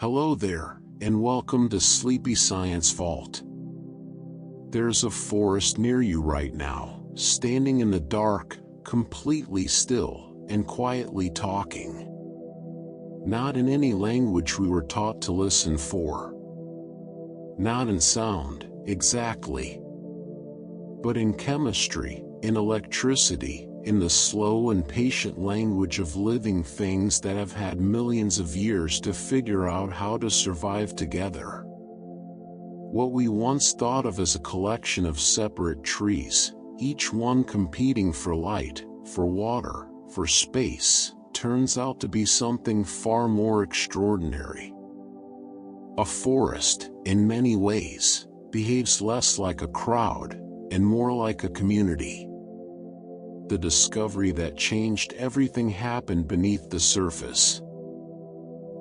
Hello there, and welcome to Sleepy Science Vault. There's a forest near you right now, standing in the dark, completely still, and quietly talking. Not in any language we were taught to listen for. Not in sound, exactly. But in chemistry, in electricity, in the slow and patient language of living things that have had millions of years to figure out how to survive together. What we once thought of as a collection of separate trees, each one competing for light, for water, for space, turns out to be something far more extraordinary. A forest, in many ways, behaves less like a crowd, and more like a community. The discovery that changed everything happened beneath the surface.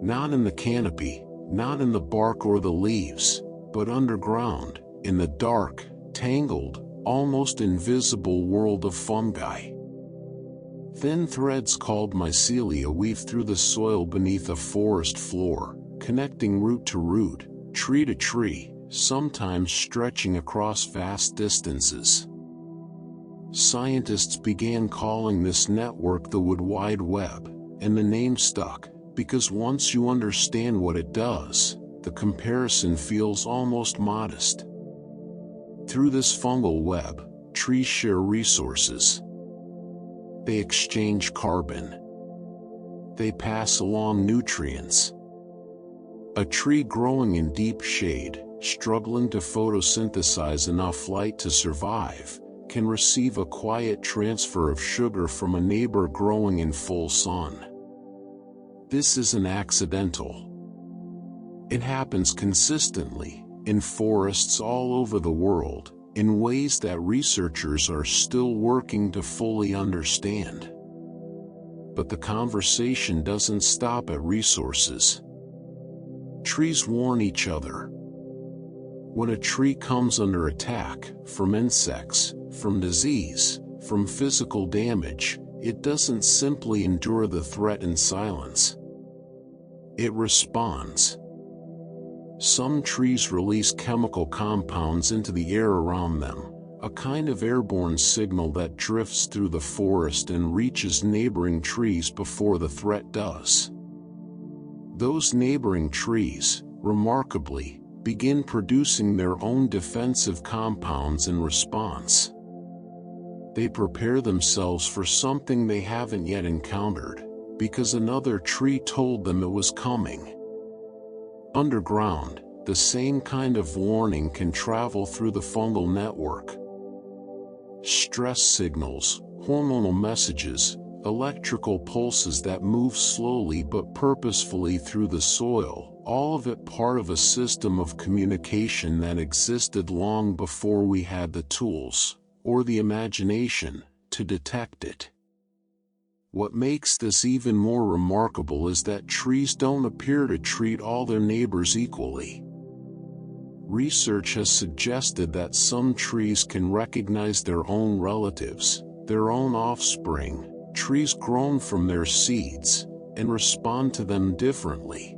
Not in the canopy, not in the bark or the leaves, but underground, in the dark, tangled, almost invisible world of fungi. Thin threads called mycelia weave through the soil beneath a forest floor, connecting root to root, tree to tree, sometimes stretching across vast distances. Scientists began calling this network the Wood Wide Web, and the name stuck, because once you understand what it does, the comparison feels almost modest. Through this fungal web, trees share resources. They exchange carbon. They pass along nutrients. A tree growing in deep shade, struggling to photosynthesize enough light to survive, can receive a quiet transfer of sugar from a neighbor growing in full sun. This isn't accidental. It happens consistently, in forests all over the world, in ways that researchers are still working to fully understand. But the conversation doesn't stop at resources. Trees warn each other. When a tree comes under attack, from insects, from disease, from physical damage, it doesn't simply endure the threat in silence. It responds. Some trees release chemical compounds into the air around them, a kind of airborne signal that drifts through the forest and reaches neighboring trees before the threat does. Those neighboring trees, remarkably, begin producing their own defensive compounds in response. They prepare themselves for something they haven't yet encountered, because another tree told them it was coming. Underground, the same kind of warning can travel through the fungal network. Stress signals, hormonal messages, electrical pulses that move slowly but purposefully through the soil, all of it part of a system of communication that existed long before we had the tools, or the imagination, to detect it. What makes this even more remarkable is that trees don't appear to treat all their neighbors equally. Research has suggested that some trees can recognize their own relatives, their own offspring, trees grown from their seeds, and respond to them differently.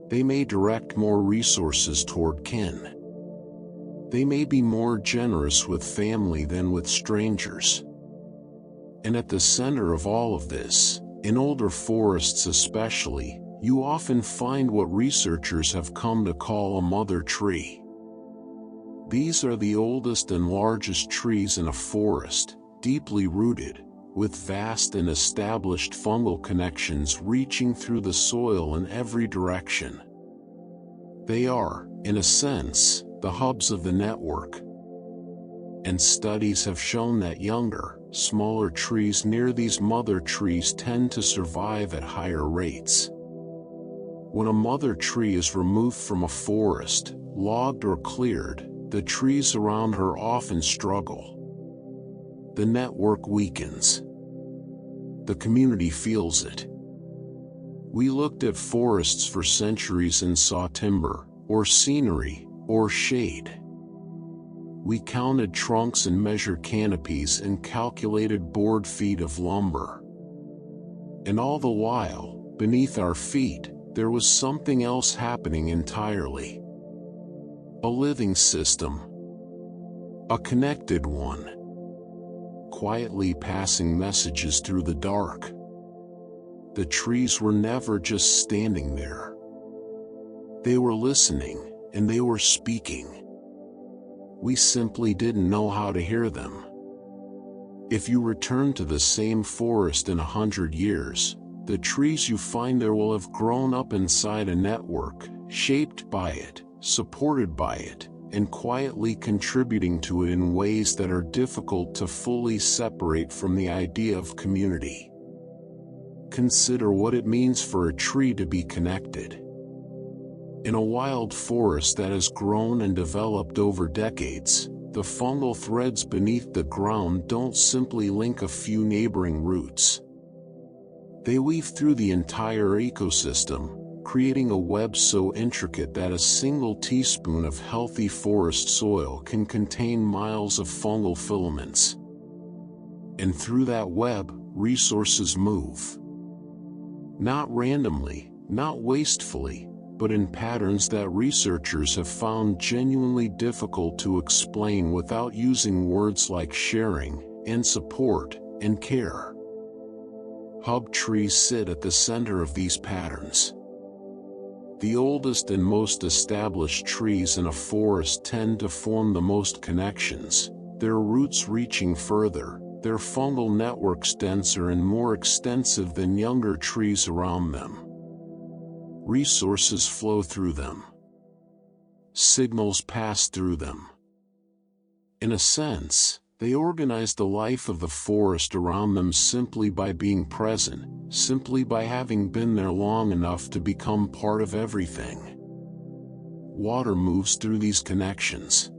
They may direct more resources toward kin. They may be more generous with family than with strangers. And at the center of all of this, in older forests especially, you often find what researchers have come to call a mother tree. These are the oldest and largest trees in a forest, deeply rooted, with vast and established fungal connections reaching through the soil in every direction. They are, in a sense, the hubs of the network. And studies have shown that younger, smaller trees near these mother trees tend to survive at higher rates. When a mother tree is removed from a forest, logged or cleared, the trees around her often struggle. The network weakens. The community feels it. We looked at forests for centuries and saw timber, or scenery, or shade. We counted trunks and measured canopies and calculated board feet of lumber. And all the while, beneath our feet, there was something else happening entirely. A living system. A connected one. Quietly passing messages through the dark. The trees were never just standing there. They were listening, and they were speaking. We simply didn't know how to hear them. If you return to the same forest in 100 years, the trees you find there will have grown up inside a network, shaped by it, supported by it, and quietly contributing to it in ways that are difficult to fully separate from the idea of community. Consider what it means for a tree to be connected. In a wild forest that has grown and developed over decades, the fungal threads beneath the ground don't simply link a few neighboring roots. They weave through the entire ecosystem, creating a web so intricate that a single teaspoon of healthy forest soil can contain miles of fungal filaments. And through that web, resources move. Not randomly, not wastefully, but in patterns that researchers have found genuinely difficult to explain without using words like sharing, and support, and care. Hub trees sit at the center of these patterns. The oldest and most established trees in a forest tend to form the most connections, their roots reaching further, their fungal networks denser and more extensive than younger trees around them. Resources flow through them. Signals pass through them. In a sense, they organize the life of the forest around them simply by being present, simply by having been there long enough to become part of everything. Water moves through these connections.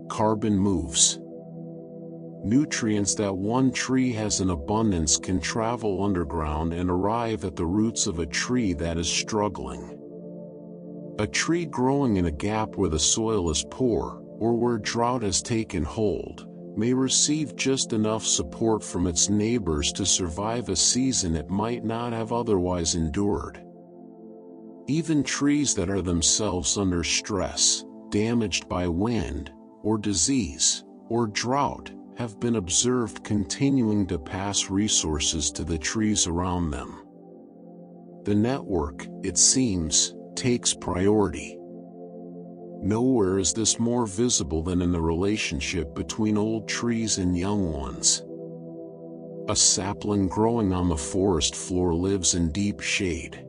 Carbon moves. Nutrients that one tree has in abundance can travel underground and arrive at the roots of a tree that is struggling. A tree growing in a gap where the soil is poor, or where drought has taken hold, may receive just enough support from its neighbors to survive a season it might not have otherwise endured. Even trees that are themselves under stress, damaged by wind, or disease, or drought, have been observed continuing to pass resources to the trees around them. The network, it seems, takes priority. Nowhere is this more visible than in the relationship between old trees and young ones. A sapling growing on the forest floor lives in deep shade.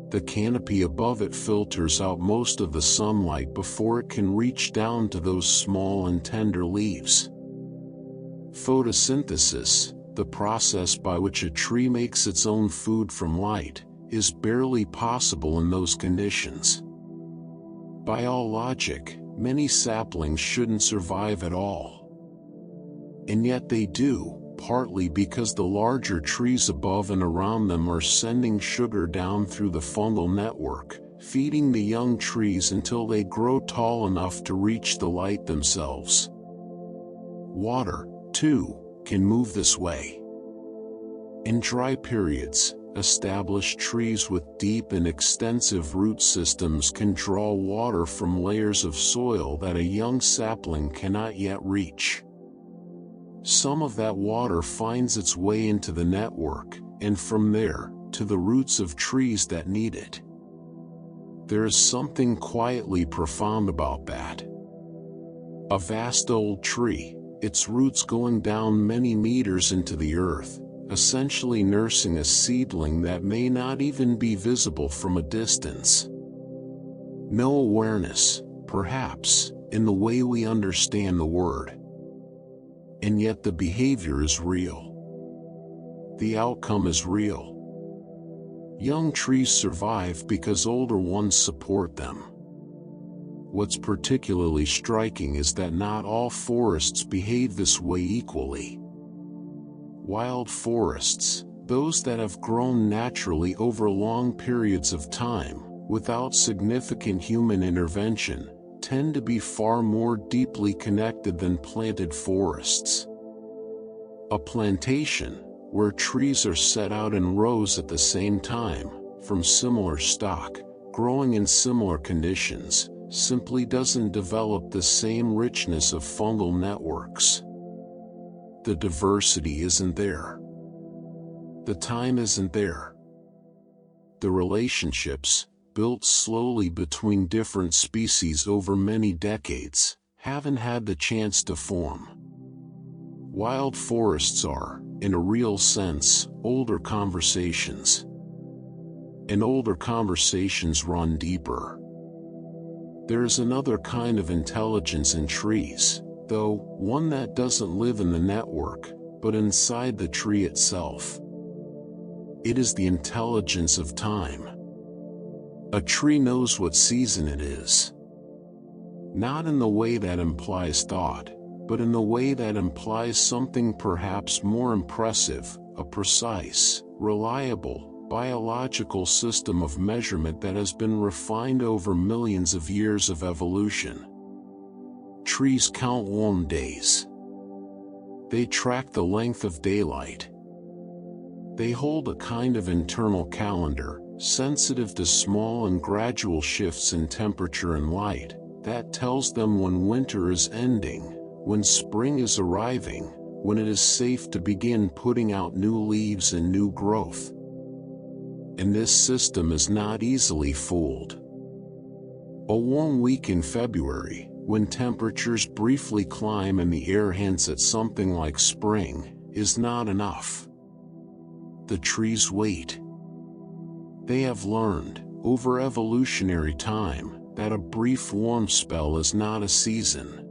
The canopy above it filters out most of the sunlight before it can reach down to those small and tender leaves. Photosynthesis, the process by which a tree makes its own food from light, is barely possible in those conditions. By all logic, many saplings shouldn't survive at all. And yet they do, partly because the larger trees above and around them are sending sugar down through the fungal network, feeding the young trees until they grow tall enough to reach the light themselves. Water, too, can move this way. In dry periods, established trees with deep and extensive root systems can draw water from layers of soil that a young sapling cannot yet reach. Some of that water finds its way into the network, and from there, to the roots of trees that need it. There is something quietly profound about that. A vast old tree, its roots going down many meters into the earth, essentially nursing a seedling that may not even be visible from a distance. No awareness, perhaps, in the way we understand the word. And yet the behavior is real. The outcome is real. Young trees survive because older ones support them. What's particularly striking is that not all forests behave this way equally. Wild forests, those that have grown naturally over long periods of time, without significant human intervention, tend to be far more deeply connected than planted forests. A plantation, where trees are set out in rows at the same time, from similar stock, growing in similar conditions, simply doesn't develop the same richness of fungal networks. The diversity isn't there. The time isn't there. The relationships, built slowly between different species over many decades, haven't had the chance to form. Wild forests are, in a real sense, older conversations. And older conversations run deeper. There is another kind of intelligence in trees, though, one that doesn't live in the network, but inside the tree itself. It is the intelligence of time. A tree knows what season it is. Not in the way that implies thought, but in the way that implies something perhaps more impressive, a precise, reliable, biological system of measurement that has been refined over millions of years of evolution. Trees count warm days. They track the length of daylight. They hold a kind of internal calendar, sensitive to small and gradual shifts in temperature and light, that tells them when winter is ending, when spring is arriving, when it is safe to begin putting out new leaves and new growth. And this system is not easily fooled. A warm week in February, when temperatures briefly climb and the air hints at something like spring, is not enough. The trees wait. They have learned, over evolutionary time, that a brief warm spell is not a season.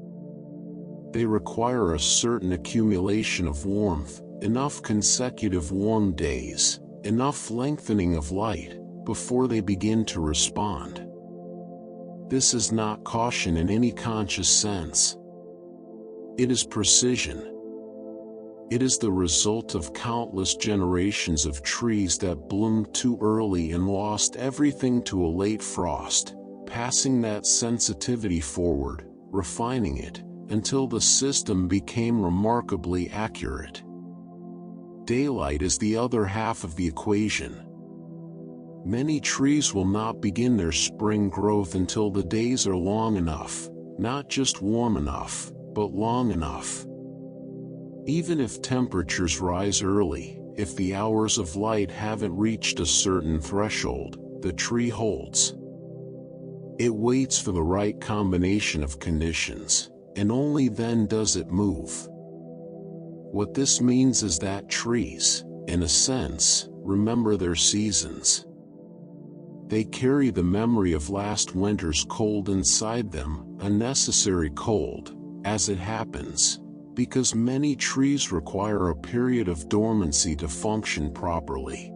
They require a certain accumulation of warmth, enough consecutive warm days, enough lengthening of light, before they begin to respond. This is not caution in any conscious sense. It is precision. It is the result of countless generations of trees that bloomed too early and lost everything to a late frost, passing that sensitivity forward, refining it, until the system became remarkably accurate. Daylight is the other half of the equation. Many trees will not begin their spring growth until the days are long enough, not just warm enough, but long enough. Even if temperatures rise early, if the hours of light haven't reached a certain threshold, the tree holds. It waits for the right combination of conditions, and only then does it move. What this means is that trees, in a sense, remember their seasons. They carry the memory of last winter's cold inside them, a necessary cold, as it happens, because many trees require a period of dormancy to function properly.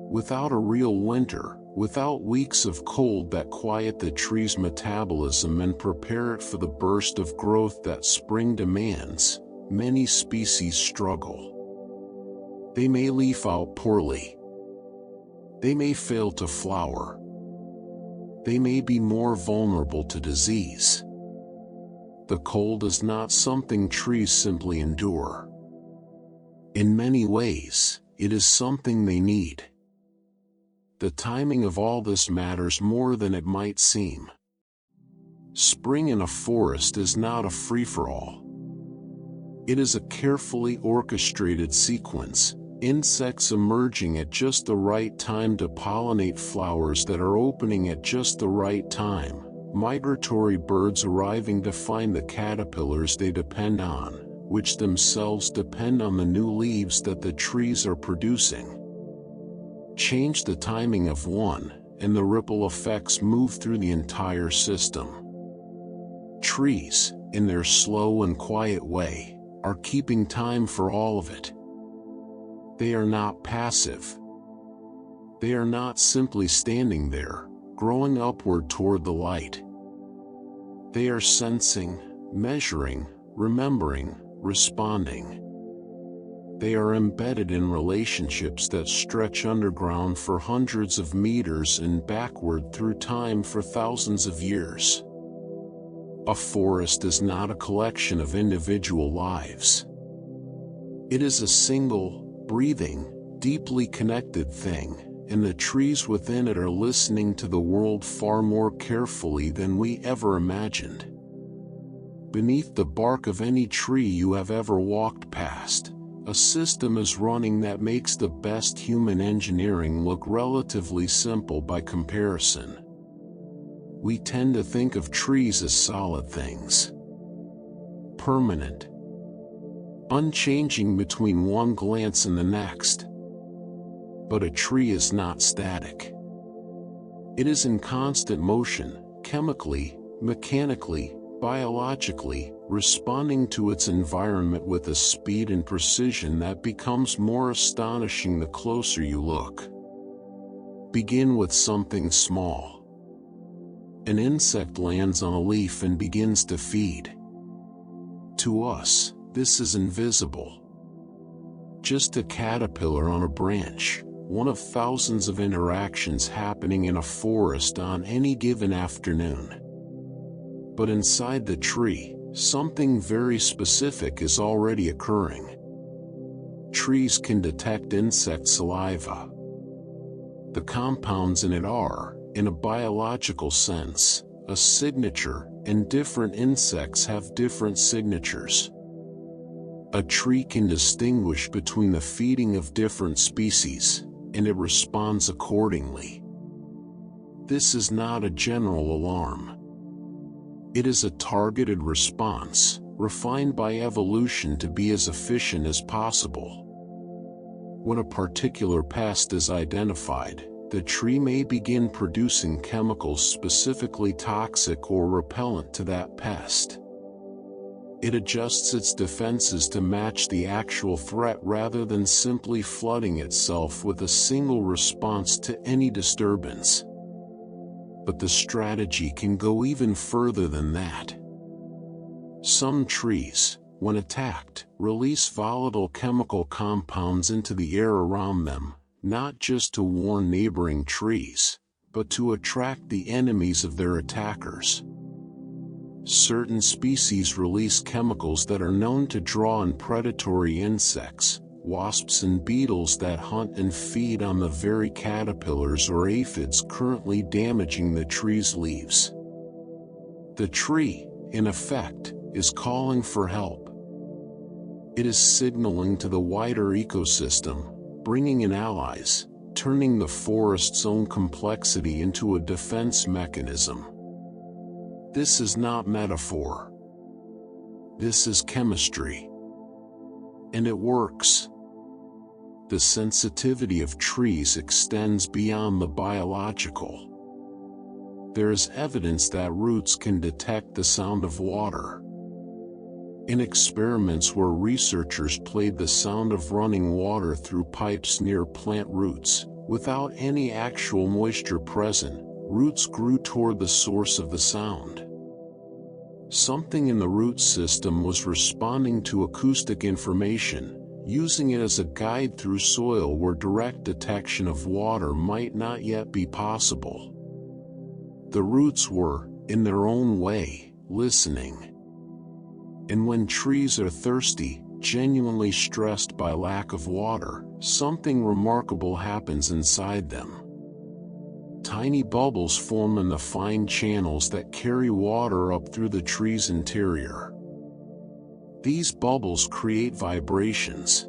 Without a real winter, without weeks of cold that quiet the tree's metabolism and prepare it for the burst of growth that spring demands, many species struggle. They may leaf out poorly. They may fail to flower. They may be more vulnerable to disease. The cold is not something trees simply endure. In many ways, it is something they need. The timing of all this matters more than it might seem. Spring in a forest is not a free-for-all. It is a carefully orchestrated sequence, insects emerging at just the right time to pollinate flowers that are opening at just the right time, migratory birds arriving to find the caterpillars they depend on, which themselves depend on the new leaves that the trees are producing. Change the timing of one, and the ripple effects move through the entire system. Trees, in their slow and quiet way, are keeping time for all of it. They are not passive. They are not simply standing there, growing upward toward the light. They are sensing, measuring, remembering, responding. They are embedded in relationships that stretch underground for hundreds of meters and backward through time for thousands of years. A forest is not a collection of individual lives. It is a single, breathing, deeply connected thing, and the trees within it are listening to the world far more carefully than we ever imagined. Beneath the bark of any tree you have ever walked past, a system is running that makes the best human engineering look relatively simple by comparison. We tend to think of trees as solid things, permanent, unchanging between one glance and the next. But a tree is not static. It is in constant motion, chemically, mechanically, biologically, responding to its environment with a speed and precision that becomes more astonishing the closer you look. Begin with something small. An insect lands on a leaf and begins to feed. To us, this is invisible. Just a caterpillar on a branch, one of thousands of interactions happening in a forest on any given afternoon. But inside the tree, something very specific is already occurring. Trees can detect insect saliva. The compounds in it are, in a biological sense, a signature, and different insects have different signatures. A tree can distinguish between the feeding of different species, and it responds accordingly. This is not a general alarm. It is a targeted response, refined by evolution to be as efficient as possible. When a particular pest is identified, the tree may begin producing chemicals specifically toxic or repellent to that pest. It adjusts its defenses to match the actual threat rather than simply flooding itself with a single response to any disturbance. But the strategy can go even further than that. Some trees, when attacked, release volatile chemical compounds into the air around them, not just to warn neighboring trees, but to attract the enemies of their attackers. Certain species release chemicals that are known to draw in predatory insects, wasps and beetles that hunt and feed on the very caterpillars or aphids currently damaging the tree's leaves. The tree, in effect, is calling for help. It is signaling to the wider ecosystem, bringing in allies, turning the forest's own complexity into a defense mechanism. This is not metaphor. This is chemistry. And it works. The sensitivity of trees extends beyond the biological. There is evidence that roots can detect the sound of water. In experiments where researchers played the sound of running water through pipes near plant roots, without any actual moisture present, roots grew toward the source of the sound. Something in the root system was responding to acoustic information, using it as a guide through soil where direct detection of water might not yet be possible. The roots were, in their own way, listening. And when trees are thirsty, genuinely stressed by lack of water, something remarkable happens inside them. Tiny bubbles form in the fine channels that carry water up through the tree's interior. These bubbles create vibrations.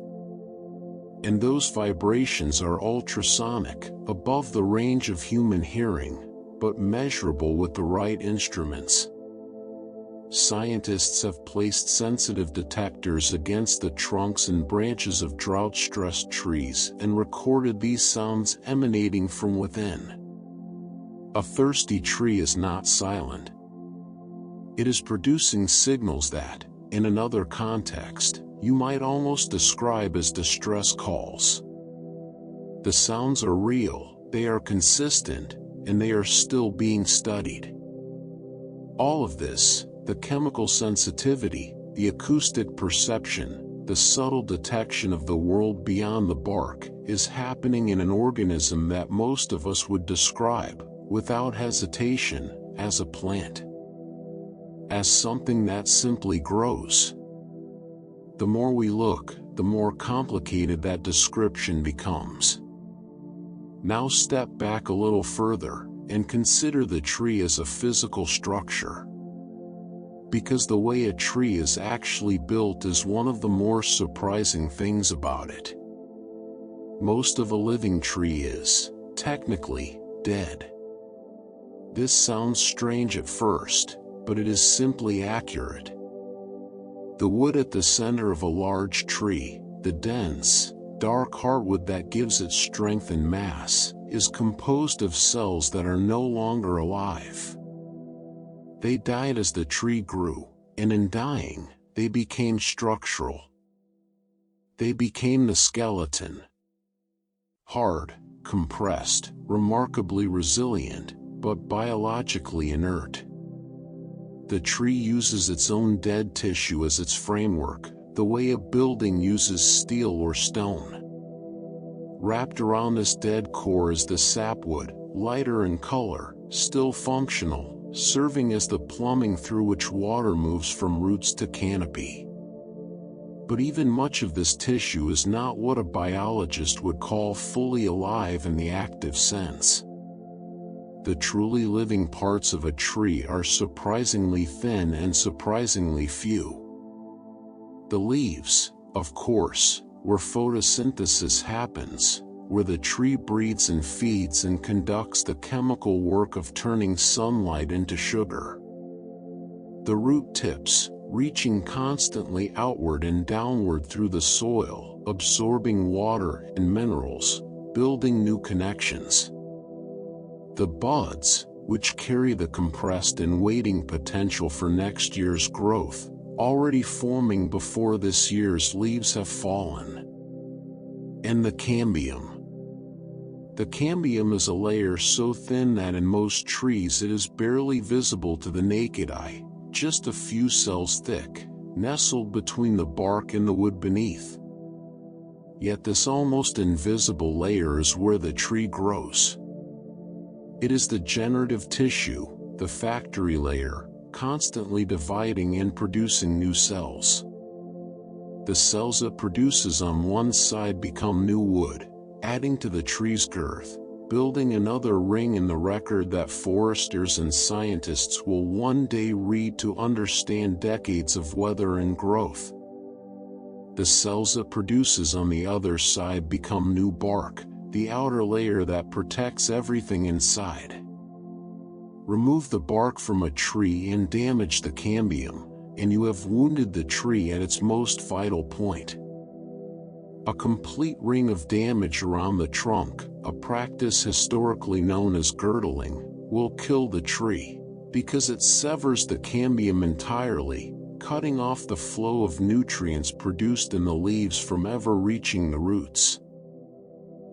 And those vibrations are ultrasonic, above the range of human hearing, but measurable with the right instruments. Scientists have placed sensitive detectors against the trunks and branches of drought-stressed trees and recorded these sounds emanating from within. A thirsty tree is not silent. It is producing signals that, in another context, you might almost describe as distress calls. The sounds are real, they are consistent, and they are still being studied. All of this, the chemical sensitivity, the acoustic perception, the subtle detection of the world beyond the bark, is happening in an organism that most of us would describe, without hesitation, as a plant. As something that simply grows. The more we look, the more complicated that description becomes. Now step back a little further and consider the tree as a physical structure. Because the way a tree is actually built is one of the more surprising things about it. Most of a living tree is, technically, dead. This sounds strange at first, but it is simply accurate. The wood at the center of a large tree, the dense, dark heartwood that gives it strength and mass, is composed of cells that are no longer alive. They died as the tree grew, and in dying, they became structural. They became the skeleton. Hard, compressed, remarkably resilient, but biologically inert. The tree uses its own dead tissue as its framework, the way a building uses steel or stone. Wrapped around this dead core is the sapwood, lighter in color, still functional, serving as the plumbing through which water moves from roots to canopy. But even much of this tissue is not what a biologist would call fully alive in the active sense. The truly living parts of a tree are surprisingly thin and surprisingly few. The leaves, of course, where photosynthesis happens, where the tree breathes and feeds and conducts the chemical work of turning sunlight into sugar. The root tips, reaching constantly outward and downward through the soil, absorbing water and minerals, building new connections. The buds, which carry the compressed and waiting potential for next year's growth, already forming before this year's leaves have fallen. And the cambium. The cambium is a layer so thin that in most trees it is barely visible to the naked eye, just a few cells thick, nestled between the bark and the wood beneath. Yet this almost invisible layer is where the tree grows. It is the generative tissue, the factory layer, constantly dividing and producing new cells. The cells it produces on one side become new wood, adding to the tree's girth, building another ring in the record that foresters and scientists will one day read to understand decades of weather and growth. The cells it produces on the other side become new bark, the outer layer that protects everything inside. Remove the bark from a tree and damage the cambium, and you have wounded the tree at its most vital point. A complete ring of damage around the trunk, a practice historically known as girdling, will kill the tree, because it severs the cambium entirely, cutting off the flow of nutrients produced in the leaves from ever reaching the roots.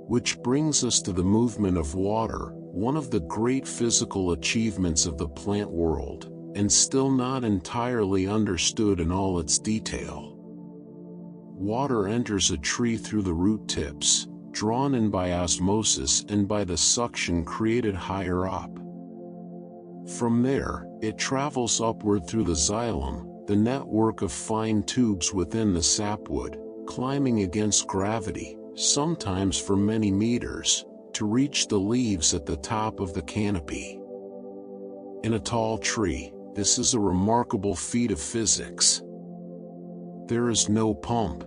Which brings us to the movement of water, one of the great physical achievements of the plant world, and still not entirely understood in all its detail. Water enters a tree through the root tips, drawn in by osmosis and by the suction created higher up. From there, it travels upward through the xylem, the network of fine tubes within the sapwood, climbing against gravity, sometimes for many meters, to reach the leaves at the top of the canopy. In a tall tree, this is a remarkable feat of physics. There is no pump.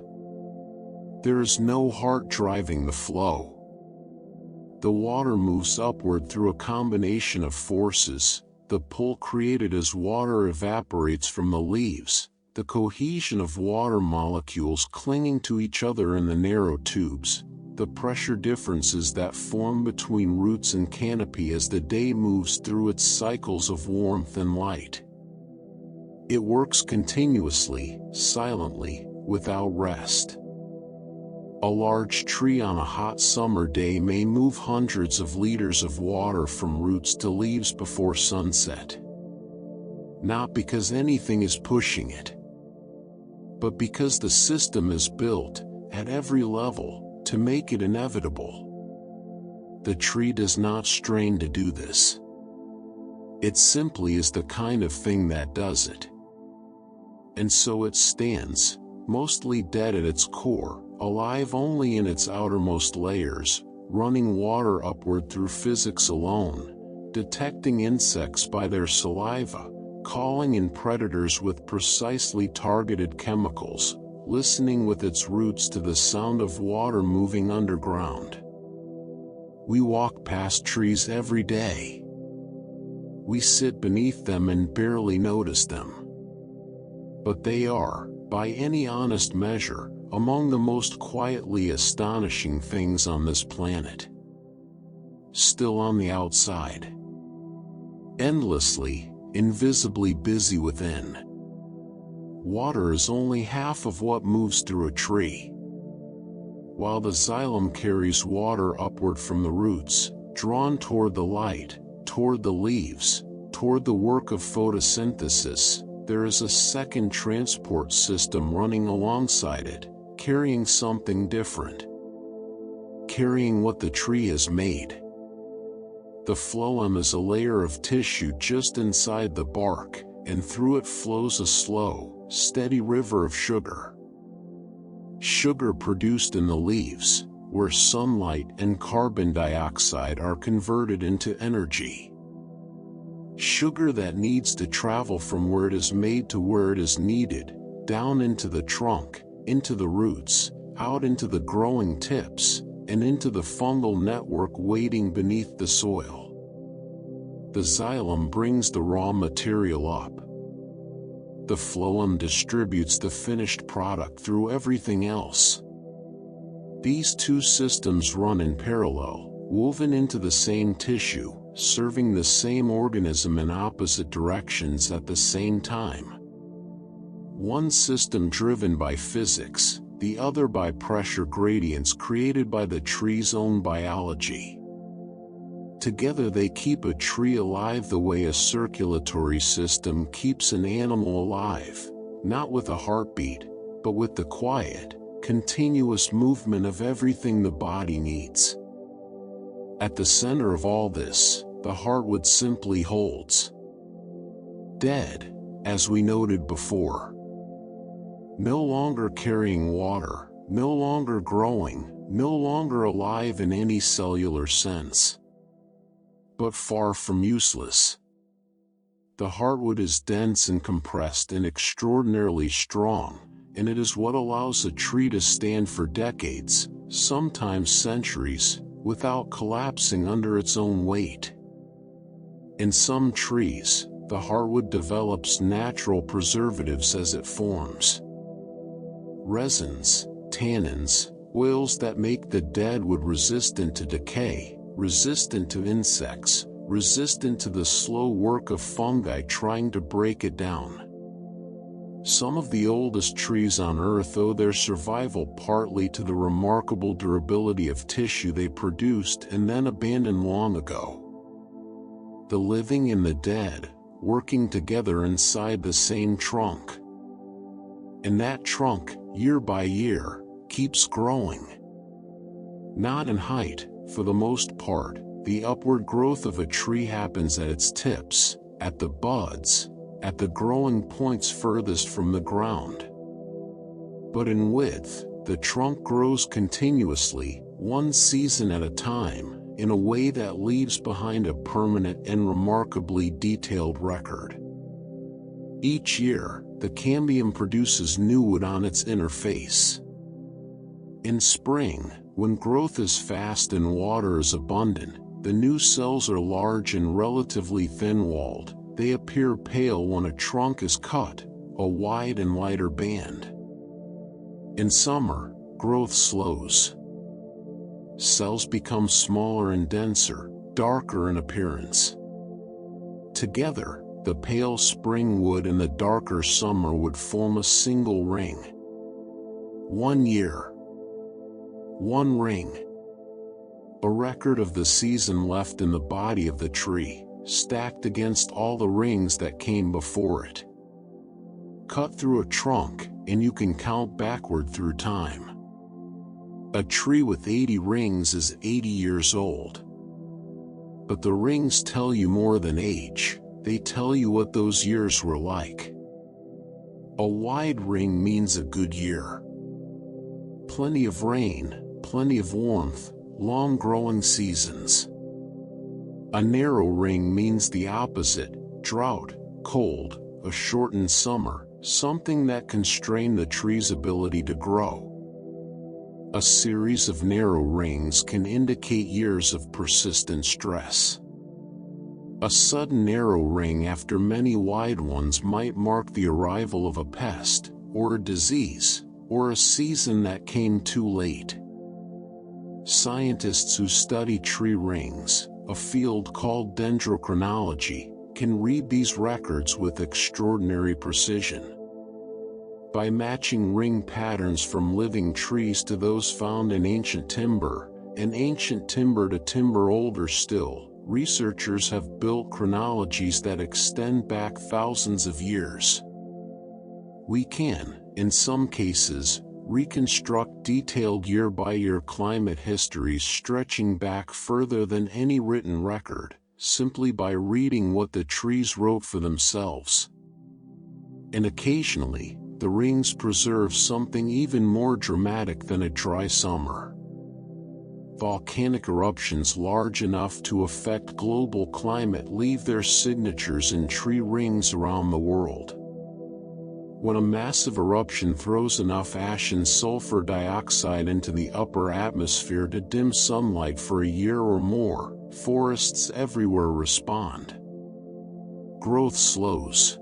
There is no heart driving the flow. The water moves upward through a combination of forces, the pull created as water evaporates from the leaves, the cohesion of water molecules clinging to each other in the narrow tubes, the pressure differences that form between roots and canopy as the day moves through its cycles of warmth and light. It works continuously, silently, without rest. A large tree on a hot summer day may move hundreds of liters of water from roots to leaves before sunset. Not because anything is pushing it, but because the system is built, at every level, to make it inevitable. The tree does not strain to do this. It simply is the kind of thing that does it. And so it stands, mostly dead at its core, alive only in its outermost layers, running water upward through physics alone, detecting insects by their saliva, calling in predators with precisely targeted chemicals, listening with its roots to the sound of water moving underground. We walk past trees every day. We sit beneath them and barely notice them. But they are, by any honest measure, among the most quietly astonishing things on this planet. Still on the outside. Endlessly, invisibly busy within. Water is only half of what moves through a tree. While the xylem carries water upward from the roots, drawn toward the light, toward the leaves, toward the work of photosynthesis, there is a second transport system running alongside it, carrying something different. Carrying what the tree has made. The phloem is a layer of tissue just inside the bark, and through it flows a slow, steady river of sugar. Sugar produced in the leaves, where sunlight and carbon dioxide are converted into energy. Sugar that needs to travel from where it is made to where it is needed, down into the trunk, into the roots, out into the growing tips, and into the fungal network waiting beneath the soil. The xylem brings the raw material up. The phloem distributes the finished product through everything else. These two systems run in parallel, woven into the same tissue, serving the same organism in opposite directions at the same time. One system driven by physics, the other by pressure gradients created by the tree's own biology. Together they keep a tree alive the way a circulatory system keeps an animal alive, not with a heartbeat, but with the quiet, continuous movement of everything the body needs. At the center of all this, the heartwood simply holds. Dead, as we noted before. No longer carrying water, no longer growing, no longer alive in any cellular sense. But far from useless. The heartwood is dense and compressed and extraordinarily strong, and it is what allows a tree to stand for decades, sometimes centuries, without collapsing under its own weight. In some trees, the heartwood develops natural preservatives as it forms. Resins, tannins, oils that make the dead wood resistant to decay, resistant to insects, resistant to the slow work of fungi trying to break it down. Some of the oldest trees on Earth owe their survival partly to the remarkable durability of tissue they produced and then abandoned long ago. The living and the dead, working together inside the same trunk. And that trunk, year by year, keeps growing. Not in height, for the most part. The upward growth of a tree happens at its tips, at the buds, at the growing points furthest from the ground. But in width, the trunk grows continuously, one season at a time, in a way that leaves behind a permanent and remarkably detailed record. Each year, the cambium produces new wood on its inner face. In spring, when growth is fast and water is abundant, the new cells are large and relatively thin-walled. They appear pale when a trunk is cut, a wide and lighter band. In summer, growth slows. Cells become smaller and denser, darker in appearance. Together, the pale spring wood and the darker summer wood form a single ring. 1 year. 1 ring. A record of the season left in the body of the tree, stacked against all the rings that came before it. Cut through a trunk, and you can count backward through time. A tree with 80 rings is 80 years old. But the rings tell you more than age, they tell you what those years were like. A wide ring means a good year. Plenty of rain, plenty of warmth, long growing seasons. A narrow ring means the opposite: drought, cold, a shortened summer, something that constrains the tree's ability to grow. A series of narrow rings can indicate years of persistent stress. A sudden narrow ring after many wide ones might mark the arrival of a pest, or a disease, or a season that came too late. Scientists who study tree rings, a field called dendrochronology, can read these records with extraordinary precision. By matching ring patterns from living trees to those found in ancient timber, and ancient timber to timber older still, researchers have built chronologies that extend back thousands of years. We can, in some cases, reconstruct detailed year-by-year climate histories stretching back further than any written record, simply by reading what the trees wrote for themselves. And occasionally, the rings preserve something even more dramatic than a dry summer. Volcanic eruptions large enough to affect global climate leave their signatures in tree rings around the world. When a massive eruption throws enough ash and sulfur dioxide into the upper atmosphere to dim sunlight for a year or more, forests everywhere respond. Growth slows.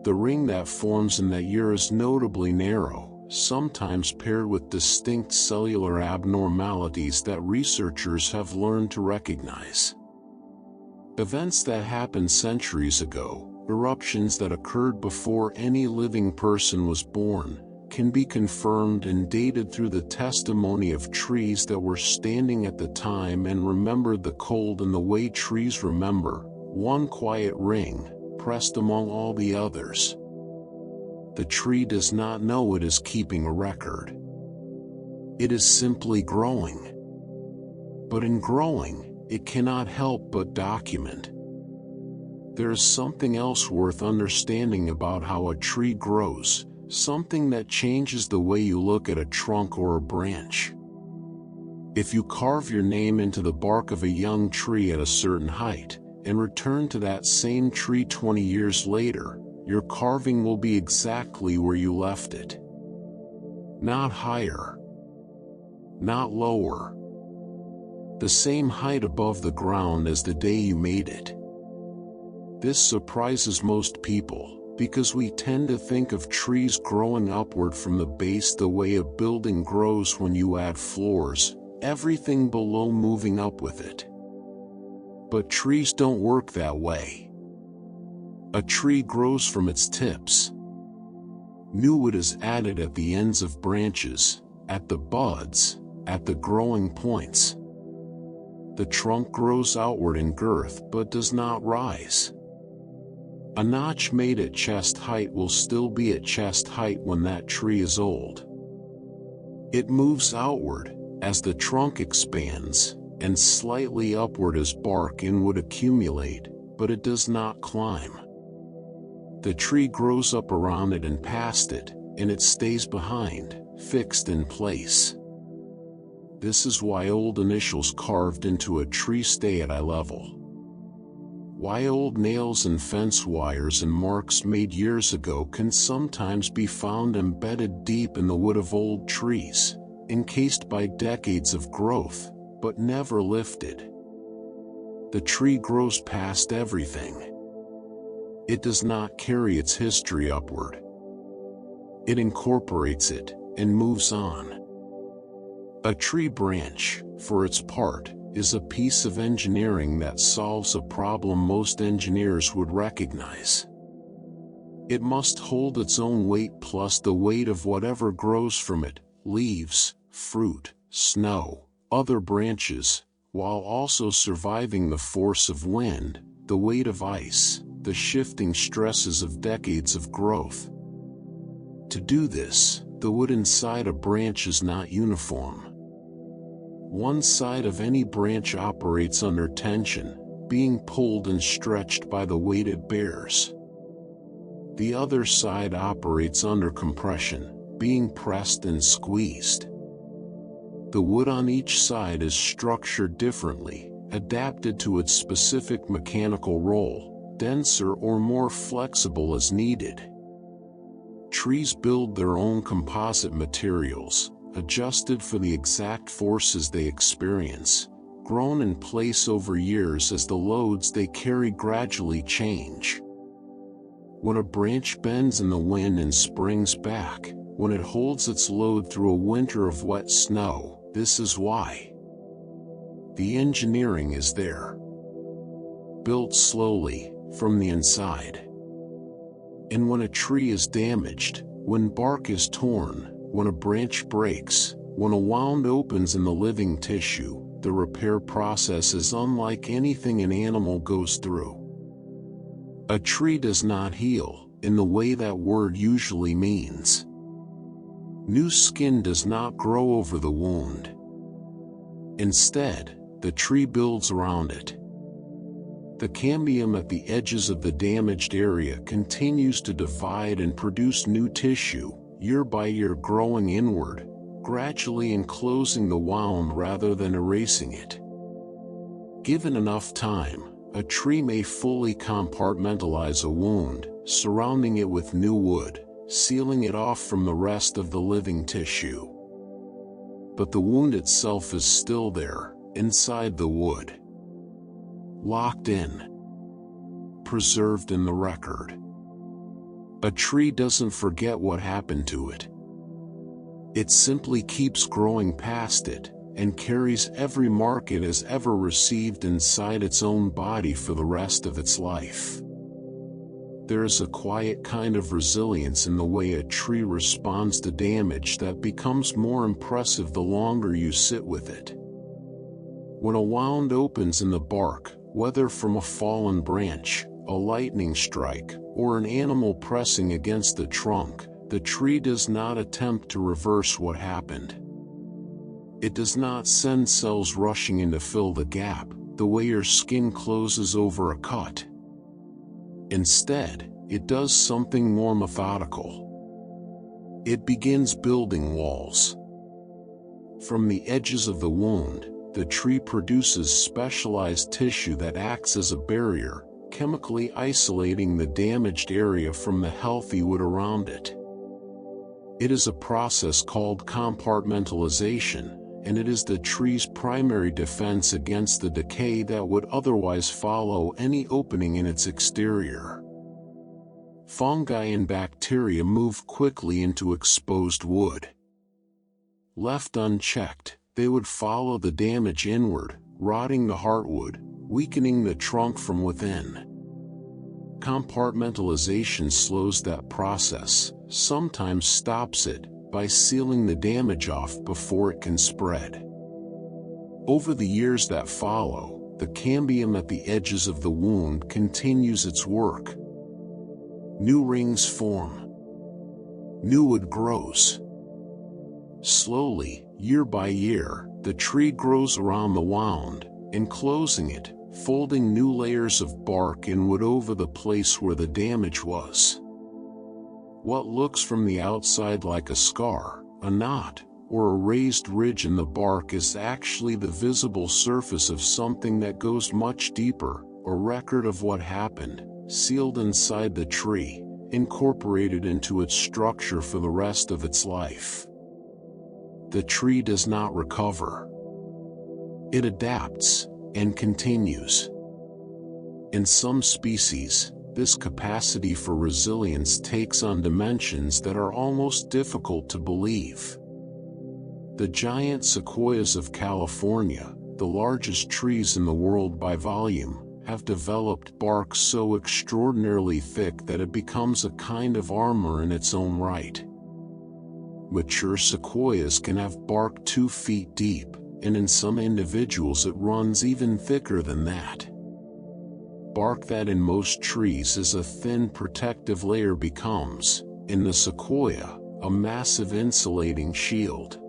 The ring that forms in that year is notably narrow, sometimes paired with distinct cellular abnormalities that researchers have learned to recognize. Events that happened centuries ago, eruptions that occurred before any living person was born, can be confirmed and dated through the testimony of trees that were standing at the time and remembered the cold in the way trees remember, one quiet ring, pressed among all the others. The tree does not know it is keeping a record. It is simply growing. But in growing, it cannot help but document. There is something else worth understanding about how a tree grows, something that changes the way you look at a trunk or a branch. If you carve your name into the bark of a young tree at a certain height, and return to that same tree 20 years later, your carving will be exactly where you left it. Not higher. Not lower. The same height above the ground as the day you made it. This surprises most people, because we tend to think of trees growing upward from the base the way a building grows when you add floors, everything below moving up with it. But trees don't work that way. A tree grows from its tips. New wood is added at the ends of branches, at the buds, at the growing points. The trunk grows outward in girth but does not rise. A notch made at chest height will still be at chest height when that tree is old. It moves outward, as the trunk expands, and slightly upward as bark and wood accumulate, but it does not climb. The tree grows up around it and past it, and it stays behind, fixed in place. This is why old initials carved into a tree stay at eye level. Why old nails and fence wires and marks made years ago can sometimes be found embedded deep in the wood of old trees, encased by decades of growth, but never lifted. The tree grows past everything. It does not carry its history upward. It incorporates it, and moves on. A tree branch, for its part, is a piece of engineering that solves a problem most engineers would recognize. It must hold its own weight plus the weight of whatever grows from it, leaves, fruit, snow, other branches, while also surviving the force of wind, the weight of ice, the shifting stresses of decades of growth. To do this, the wood inside a branch is not uniform. One side of any branch operates under tension, being pulled and stretched by the weight it bears. The other side operates under compression, being pressed and squeezed. The wood on each side is structured differently, adapted to its specific mechanical role, denser or more flexible as needed. Trees build their own composite materials, adjusted for the exact forces they experience, grown in place over years as the loads they carry gradually change. When a branch bends in the wind and springs back, when it holds its load through a winter of wet snow, this is why. The engineering is there. Built slowly, from the inside. And when a tree is damaged, when bark is torn, when a branch breaks, when a wound opens in the living tissue, the repair process is unlike anything an animal goes through. A tree does not heal, in the way that word usually means. New skin does not grow over the wound. Instead, the tree builds around it. The cambium at the edges of the damaged area continues to divide and produce new tissue, year by year growing inward, gradually enclosing the wound rather than erasing it. Given enough time, a tree may fully compartmentalize a wound, surrounding it with new wood, sealing it off from the rest of the living tissue. But the wound itself is still there, inside the wood. Locked in. Preserved in the record. A tree doesn't forget what happened to it. It simply keeps growing past it, and carries every mark it has ever received inside its own body for the rest of its life. There is a quiet kind of resilience in the way a tree responds to damage that becomes more impressive the longer you sit with it. When a wound opens in the bark, whether from a fallen branch, a lightning strike, or an animal pressing against the trunk, the tree does not attempt to reverse what happened. It does not send cells rushing in to fill the gap, the way your skin closes over a cut. Instead, it does something more methodical. It begins building walls. From the edges of the wound, the tree produces specialized tissue that acts as a barrier, chemically isolating the damaged area from the healthy wood around it. It is a process called compartmentalization, and it is the tree's primary defense against the decay that would otherwise follow any opening in its exterior. Fungi and bacteria move quickly into exposed wood. Left unchecked, they would follow the damage inward, rotting the heartwood, weakening the trunk from within. Compartmentalization slows that process, sometimes stops it, by sealing the damage off before it can spread. Over the years that follow, the cambium at the edges of the wound continues its work. New rings form. New wood grows. Slowly, year by year, the tree grows around the wound, enclosing it, folding new layers of bark and wood over the place where the damage was. What looks from the outside like a scar, a knot, or a raised ridge in the bark is actually the visible surface of something that goes much deeper, a record of what happened, sealed inside the tree, incorporated into its structure for the rest of its life. The tree does not recover. It adapts, and continues. In some species, this capacity for resilience takes on dimensions that are almost difficult to believe. The giant sequoias of California, the largest trees in the world by volume, have developed bark so extraordinarily thick that it becomes a kind of armor in its own right. Mature sequoias can have bark 2 feet deep, and in some individuals it runs even thicker than that. Bark that in most trees is a thin protective layer becomes, in the sequoia, a massive insulating shield.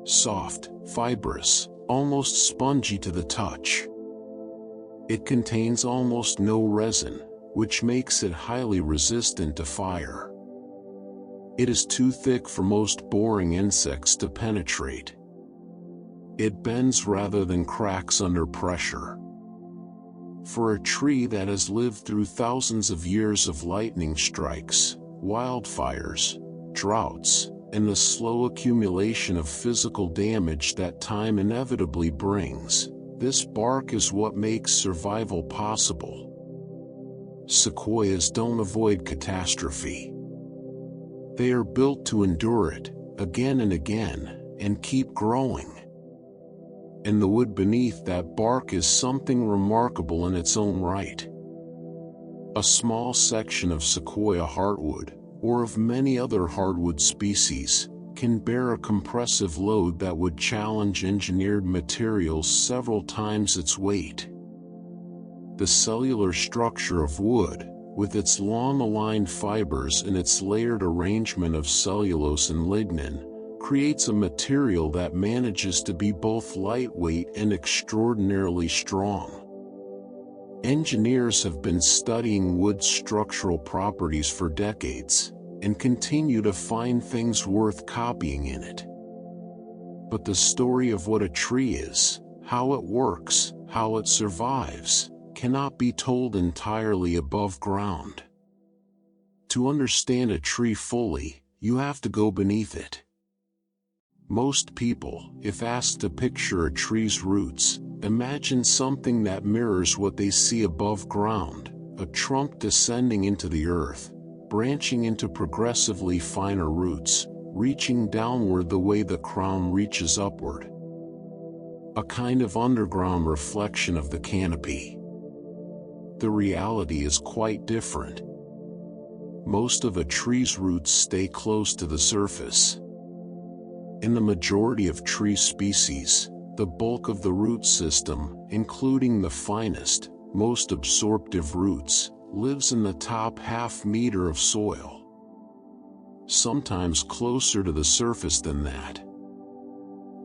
Soft, fibrous, almost spongy to the touch. It contains almost no resin, which makes it highly resistant to fire. It is too thick for most boring insects to penetrate. It bends rather than cracks under pressure. For a tree that has lived through thousands of years of lightning strikes, wildfires, droughts, and the slow accumulation of physical damage that time inevitably brings, this bark is what makes survival possible. Sequoias don't avoid catastrophe. They are built to endure it, again and again, and keep growing. And the wood beneath that bark is something remarkable in its own right. A small section of sequoia heartwood, or of many other hardwood species, can bear a compressive load that would challenge engineered materials several times its weight. The cellular structure of wood, with its long aligned fibers and its layered arrangement of cellulose and lignin, creates a material that manages to be both lightweight and extraordinarily strong. Engineers have been studying wood's structural properties for decades, and continue to find things worth copying in it. But the story of what a tree is, how it works, how it survives, cannot be told entirely above ground. To understand a tree fully, you have to go beneath it. Most people, if asked to picture a tree's roots, imagine something that mirrors what they see above ground, a trunk descending into the earth, branching into progressively finer roots, reaching downward the way the crown reaches upward. A kind of underground reflection of the canopy. The reality is quite different. Most of a tree's roots stay close to the surface. In the majority of tree species, the bulk of the root system, including the finest, most absorptive roots, lives in the top half-meter of soil. Sometimes closer to the surface than that.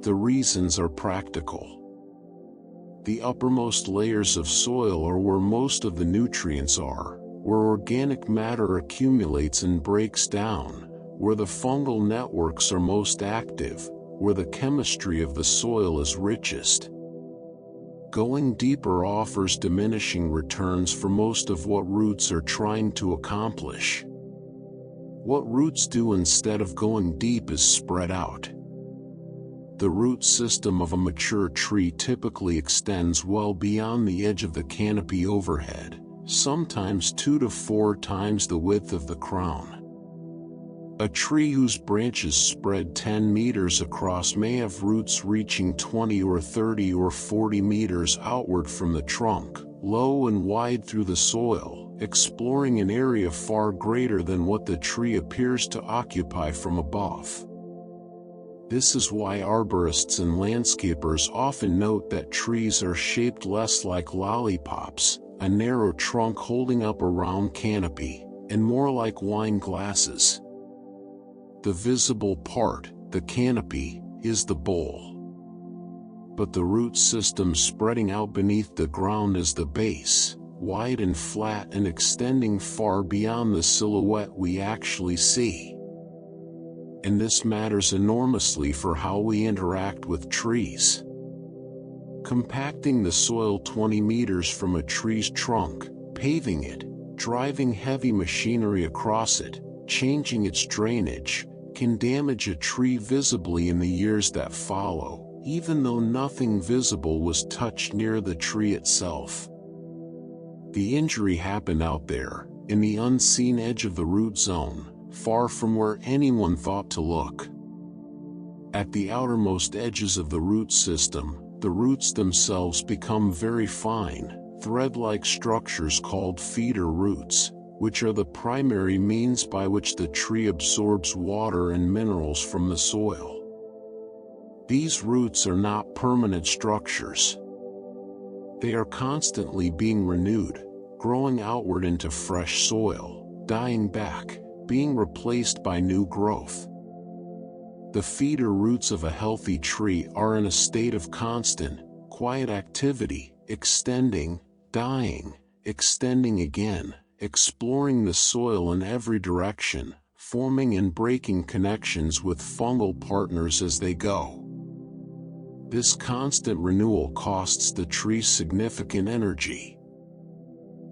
The reasons are practical. The uppermost layers of soil are where most of the nutrients are, where organic matter accumulates and breaks down, where the fungal networks are most active, where the chemistry of the soil is richest. Going deeper offers diminishing returns for most of what roots are trying to accomplish. What roots do instead of going deep is spread out. The root system of a mature tree typically extends well beyond the edge of the canopy overhead, sometimes 2 to 4 times the width of the crown. A tree whose branches spread 10 meters across may have roots reaching 20 or 30 or 40 meters outward from the trunk, low and wide through the soil, exploring an area far greater than what the tree appears to occupy from above. This is why arborists and landscapers often note that trees are shaped less like lollipops, a narrow trunk holding up a round canopy, and more like wine glasses. The visible part, the canopy, is the bowl. But the root system spreading out beneath the ground is the base, wide and flat and extending far beyond the silhouette we actually see. And this matters enormously for how we interact with trees. Compacting the soil 20 meters from a tree's trunk, paving it, driving heavy machinery across it, changing its drainage, can damage a tree visibly in the years that follow, even though nothing visible was touched near the tree itself. The injury happened out there, in the unseen edge of the root zone, far from where anyone thought to look. At the outermost edges of the root system, the roots themselves become very fine, thread-like structures called feeder roots, which are the primary means by which the tree absorbs water and minerals from the soil. These roots are not permanent structures. They are constantly being renewed, growing outward into fresh soil, dying back, being replaced by new growth. The feeder roots of a healthy tree are in a state of constant, quiet activity, extending, dying, extending again, exploring the soil in every direction, forming and breaking connections with fungal partners as they go. This constant renewal costs the tree significant energy.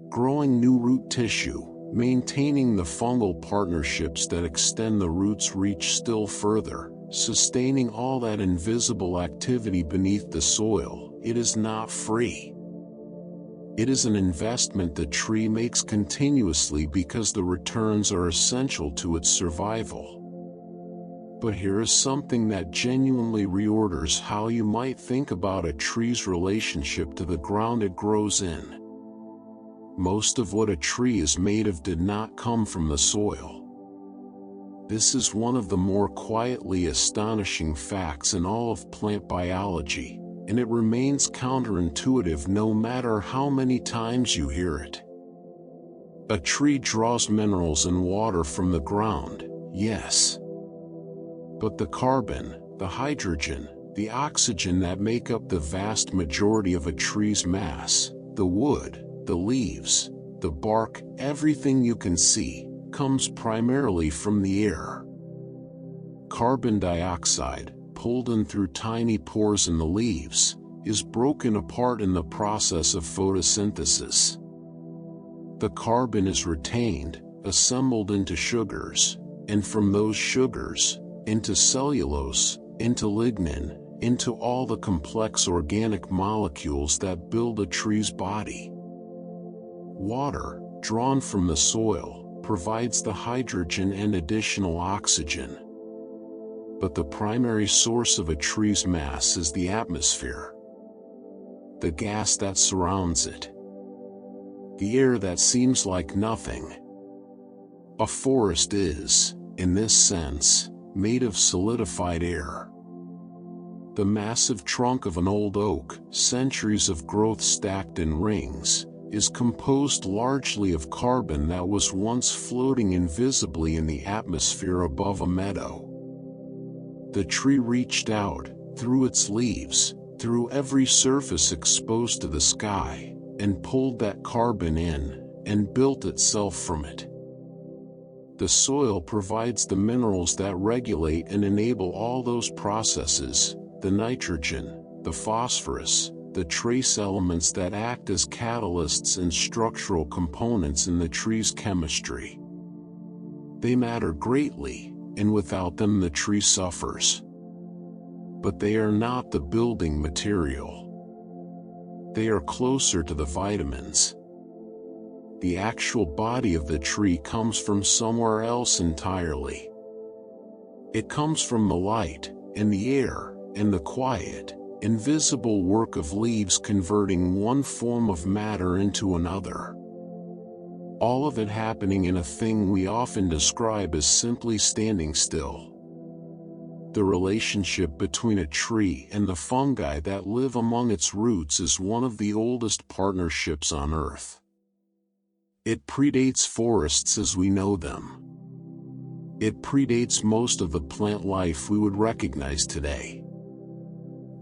Growing new root tissue, maintaining the fungal partnerships that extend the root's reach still further, sustaining all that invisible activity beneath the soil, it is not free. It is an investment the tree makes continuously because the returns are essential to its survival. But here is something that genuinely reorders how you might think about a tree's relationship to the ground it grows in. Most of what a tree is made of did not come from the soil. This is one of the more quietly astonishing facts in all of plant biology, and it remains counterintuitive no matter how many times you hear it. A tree draws minerals and water from the ground, yes. But the carbon, the hydrogen, the oxygen that make up the vast majority of a tree's mass, the wood, the leaves, the bark, everything you can see, comes primarily from the air. Carbon dioxide, pulled in through tiny pores in the leaves, is broken apart in the process of photosynthesis. The carbon is retained, assembled into sugars, and from those sugars, into cellulose, into lignin, into all the complex organic molecules that build a tree's body. Water, drawn from the soil, provides the hydrogen and additional oxygen. But the primary source of a tree's mass is the atmosphere. The gas that surrounds it. The air that seems like nothing. A forest is, in this sense, made of solidified air. The massive trunk of an old oak, centuries of growth stacked in rings, is composed largely of carbon that was once floating invisibly in the atmosphere above a meadow. The tree reached out, through its leaves, through every surface exposed to the sky, and pulled that carbon in, and built itself from it. The soil provides the minerals that regulate and enable all those processes, the nitrogen, the phosphorus, the trace elements that act as catalysts and structural components in the tree's chemistry. They matter greatly, and without them the tree suffers. But they are not the building material. They are closer to the vitamins. The actual body of the tree comes from somewhere else entirely. It comes from the light, and the air, and the quiet, invisible work of leaves converting one form of matter into another. All of it happening in a thing we often describe as simply standing still. The relationship between a tree and the fungi that live among its roots is one of the oldest partnerships on Earth. It predates forests as we know them. It predates most of the plant life we would recognize today.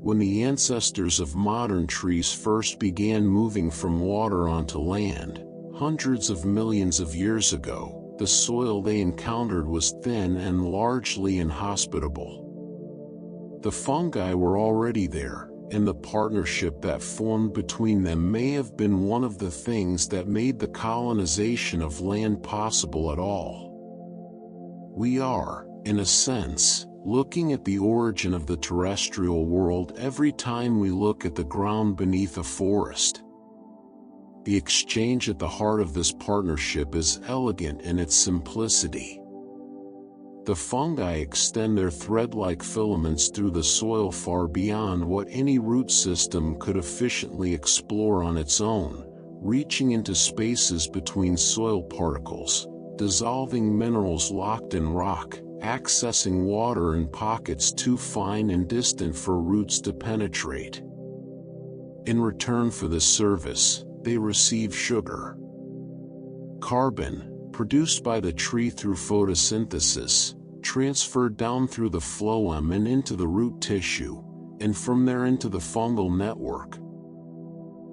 When the ancestors of modern trees first began moving from water onto land, hundreds of millions of years ago, the soil they encountered was thin and largely inhospitable. The fungi were already there, and the partnership that formed between them may have been one of the things that made the colonization of land possible at all. We are, in a sense, looking at the origin of the terrestrial world every time we look at the ground beneath a forest. The exchange at the heart of this partnership is elegant in its simplicity. The fungi extend their thread-like filaments through the soil far beyond what any root system could efficiently explore on its own, reaching into spaces between soil particles, dissolving minerals locked in rock, accessing water in pockets too fine and distant for roots to penetrate. In return for this service, they receive sugar. Carbon, produced by the tree through photosynthesis, transferred down through the phloem and into the root tissue, and from there into the fungal network.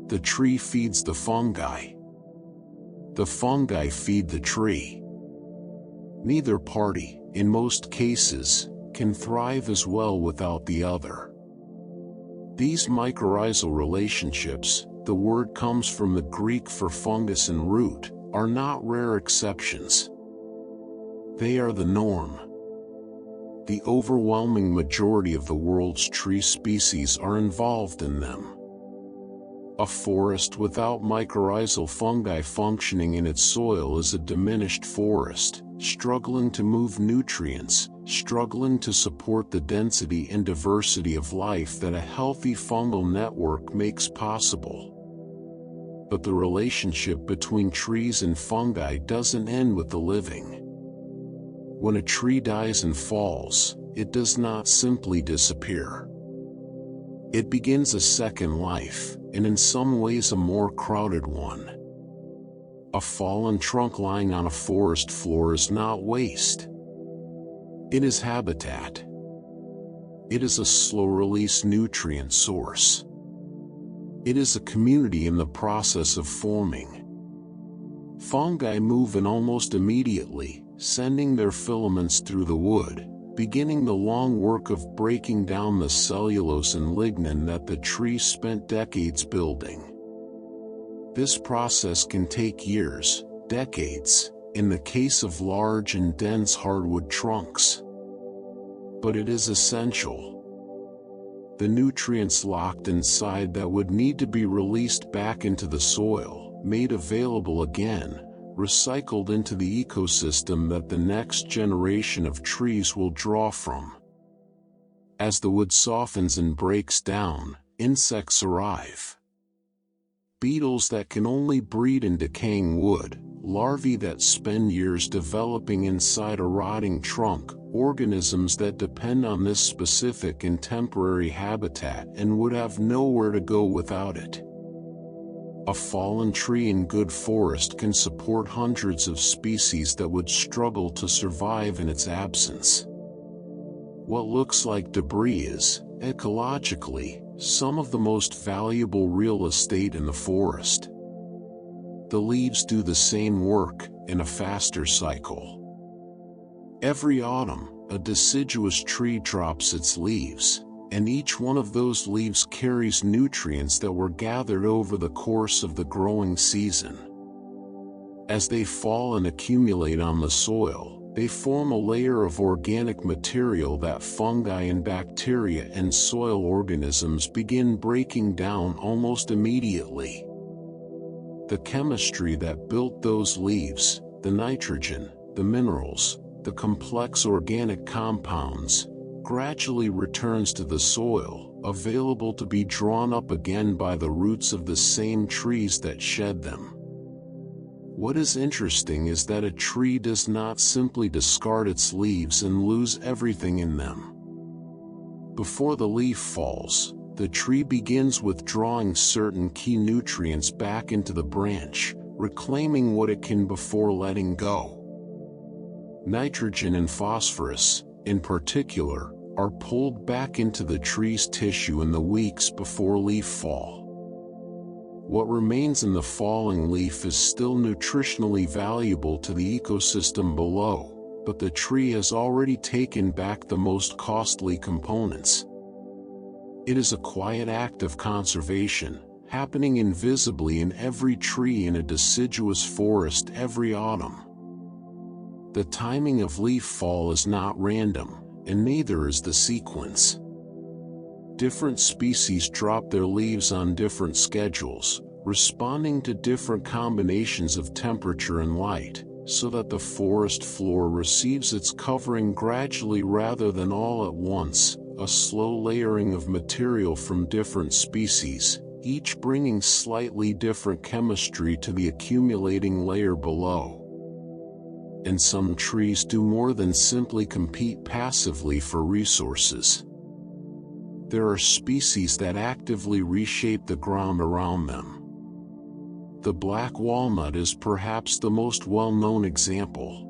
The tree feeds the fungi. The fungi feed the tree. Neither party, in most cases, can thrive as well without the other. These mycorrhizal relationships, the word comes from the Greek for fungus and root, are not rare exceptions. They are the norm. The overwhelming majority of the world's tree species are involved in them. A forest without mycorrhizal fungi functioning in its soil is a diminished forest, struggling to move nutrients, struggling to support the density and diversity of life that a healthy fungal network makes possible. But the relationship between trees and fungi doesn't end with the living. When a tree dies and falls, it does not simply disappear. It begins a second life, and in some ways a more crowded one. A fallen trunk lying on a forest floor is not waste. It is habitat. It is a slow-release nutrient source. It is a community in the process of forming. Fungi move in almost immediately, sending their filaments through the wood, beginning the long work of breaking down the cellulose and lignin that the tree spent decades building. This process can take years, decades, in the case of large and dense hardwood trunks. But it is essential. The nutrients locked inside that would need to be released back into the soil, made available again, recycled into the ecosystem that the next generation of trees will draw from. As the wood softens and breaks down, insects arrive. Beetles that can only breed in decaying wood, larvae that spend years developing inside a rotting trunk, organisms that depend on this specific and temporary habitat and would have nowhere to go without it. A fallen tree in good forest can support hundreds of species that would struggle to survive in its absence. What looks like debris is, ecologically, some of the most valuable real estate in the forest. The leaves do the same work, in a faster cycle. Every autumn, a deciduous tree drops its leaves, and each one of those leaves carries nutrients that were gathered over the course of the growing season. As they fall and accumulate on the soil, they form a layer of organic material that fungi and bacteria and soil organisms begin breaking down almost immediately. The chemistry that built those leaves, the nitrogen, the minerals, the complex organic compounds, gradually returns to the soil, available to be drawn up again by the roots of the same trees that shed them. What is interesting is that a tree does not simply discard its leaves and lose everything in them. Before the leaf falls, the tree begins withdrawing certain key nutrients back into the branch, reclaiming what it can before letting go. Nitrogen and phosphorus, in particular, are pulled back into the tree's tissue in the weeks before leaf fall. What remains in the falling leaf is still nutritionally valuable to the ecosystem below, but the tree has already taken back the most costly components. It is a quiet act of conservation, happening invisibly in every tree in a deciduous forest every autumn. The timing of leaf fall is not random, and neither is the sequence. Different species drop their leaves on different schedules, responding to different combinations of temperature and light, so that the forest floor receives its covering gradually rather than all at once, a slow layering of material from different species, each bringing slightly different chemistry to the accumulating layer below. And some trees do more than simply compete passively for resources. There are species that actively reshape the ground around them. The black walnut is perhaps the most well-known example.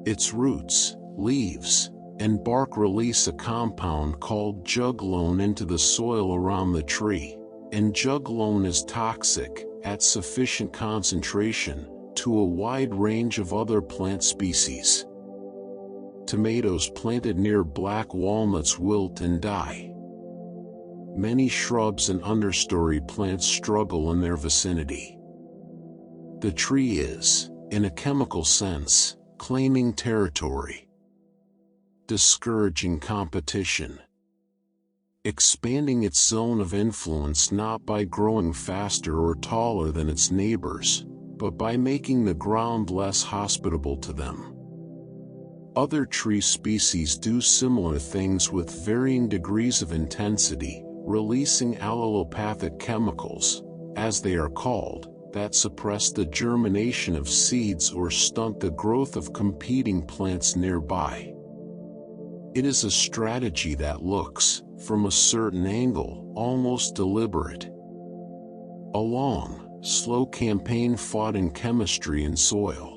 Its roots, leaves, and bark release a compound called juglone into the soil around the tree, and juglone is toxic, at sufficient concentration, to a wide range of other plant species. Tomatoes planted near black walnuts wilt and die. many shrubs and understory plants struggle in their vicinity. The tree is, in a chemical sense, claiming territory, discouraging competition, expanding its zone of influence not by growing faster or taller than its neighbors, but by making the ground less hospitable to them. Other tree species do similar things with varying degrees of intensity, releasing allelopathic chemicals, as they are called, that suppress the germination of seeds or stunt the growth of competing plants nearby. It is a strategy that looks, from a certain angle, almost deliberate. A long, slow campaign fought in chemistry and soil.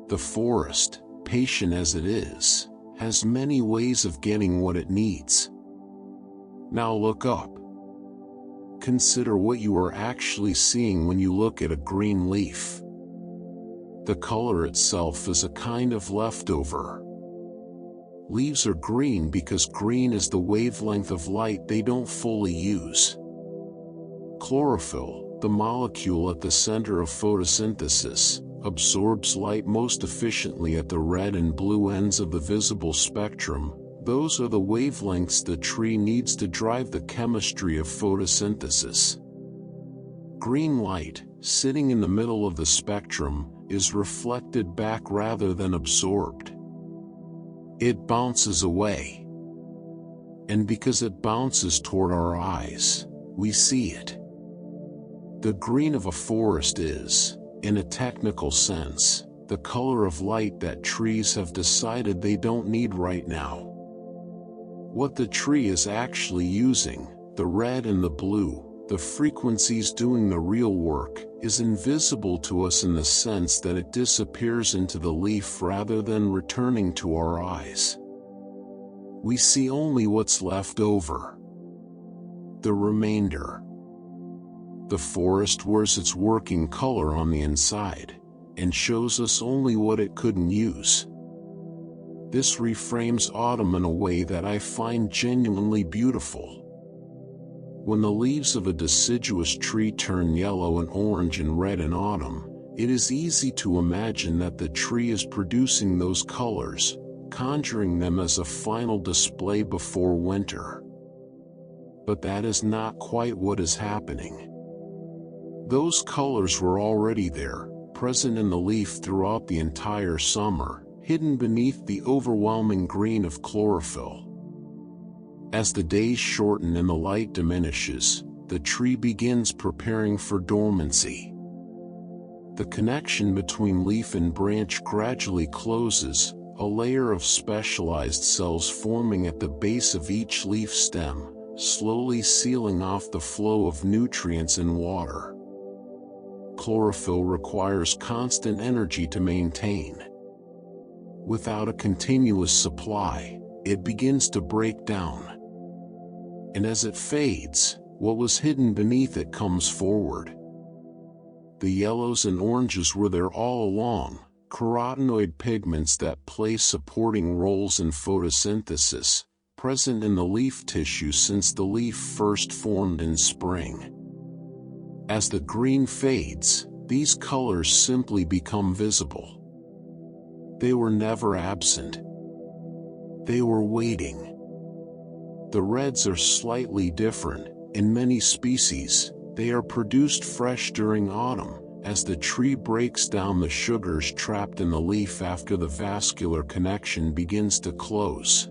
The forest, patient as it is, has many ways of getting what it needs. Now look up. Consider what you are actually seeing when you look at a green leaf. The color itself is a kind of leftover. Leaves are green because green is the wavelength of light they don't fully use. Chlorophyll, the molecule at the center of photosynthesis, absorbs light most efficiently at the red and blue ends of the visible spectrum. Those are the wavelengths the tree needs to drive the chemistry of photosynthesis. Green light, sitting in the middle of the spectrum, is reflected back rather than absorbed. It bounces away. And because it bounces toward our eyes, we see it. The green of a forest is, in a technical sense, the color of light that trees have decided they don't need right now. What the tree is actually using, the red and the blue, the frequencies doing the real work, is invisible to us in the sense that it disappears into the leaf rather than returning to our eyes. We see only what's left over. The remainder. The forest wears its working color on the inside, and shows us only what it couldn't use. This reframes autumn in a way that I find genuinely beautiful. When the leaves of a deciduous tree turn yellow and orange and red in autumn, it is easy to imagine that the tree is producing those colors, conjuring them as a final display before winter. But that is not quite what is happening. Those colors were already there, present in the leaf throughout the entire summer, hidden beneath the overwhelming green of chlorophyll. As the days shorten and the light diminishes, the tree begins preparing for dormancy. The connection between leaf and branch gradually closes, a layer of specialized cells forming at the base of each leaf stem, slowly sealing off the flow of nutrients and water. Chlorophyll requires constant energy to maintain. Without a continuous supply, it begins to break down. And as it fades, what was hidden beneath it comes forward. The yellows and oranges were there all along, carotenoid pigments that play supporting roles in photosynthesis, present in the leaf tissue since the leaf first formed in spring. As the green fades, these colors simply become visible. They were never absent. They were waiting. The reds are slightly different. In many species, they are produced fresh during autumn, as the tree breaks down the sugars trapped in the leaf after the vascular connection begins to close.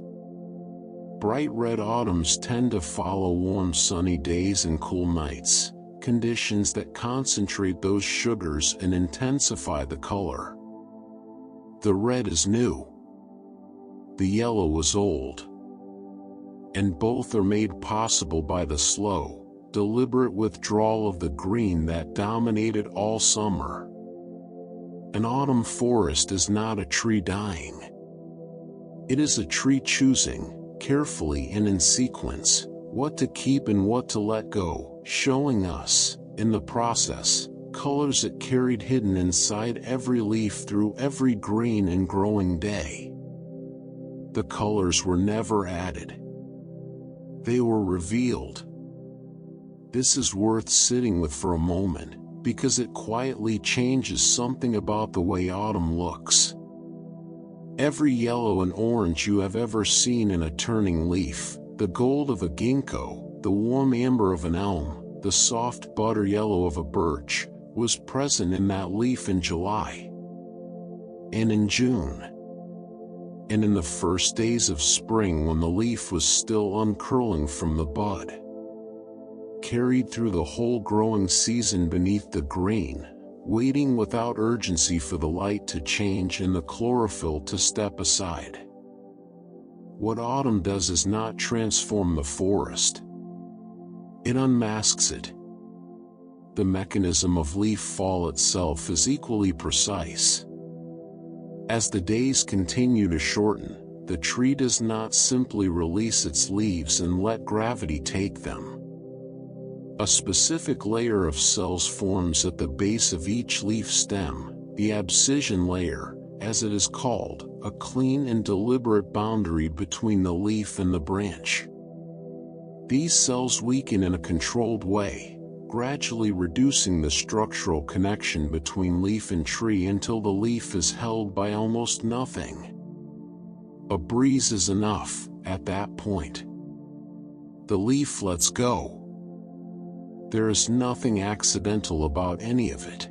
Bright red autumns tend to follow warm sunny days and cool nights, conditions that concentrate those sugars and intensify the color. The red is new. The yellow is old. And both are made possible by the slow, deliberate withdrawal of the green that dominated all summer. An autumn forest is not a tree dying. It is a tree choosing, carefully and in sequence, what to keep and what to let go, showing us, in the process, colors it carried hidden inside every leaf through every green and growing day. The colors were never added. They were revealed. This is worth sitting with for a moment, because it quietly changes something about the way autumn looks. Every yellow and orange you have ever seen in a turning leaf, the gold of a ginkgo, the warm amber of an elm, the soft butter yellow of a birch, was present in that leaf in July, and in June, and in the first days of spring when the leaf was still uncurling from the bud. Carried through the whole growing season beneath the green, waiting without urgency for the light to change and the chlorophyll to step aside. What autumn does is not transform the forest. It unmasks it. The mechanism of leaf fall itself is equally precise. As the days continue to shorten, the tree does not simply release its leaves and let gravity take them. A specific layer of cells forms at the base of each leaf stem, the abscission layer, as it is called, a clean and deliberate boundary between the leaf and the branch. These cells weaken in a controlled way, gradually reducing the structural connection between leaf and tree until the leaf is held by almost nothing. A breeze is enough, at that point. The leaf lets go. There is nothing accidental about any of it.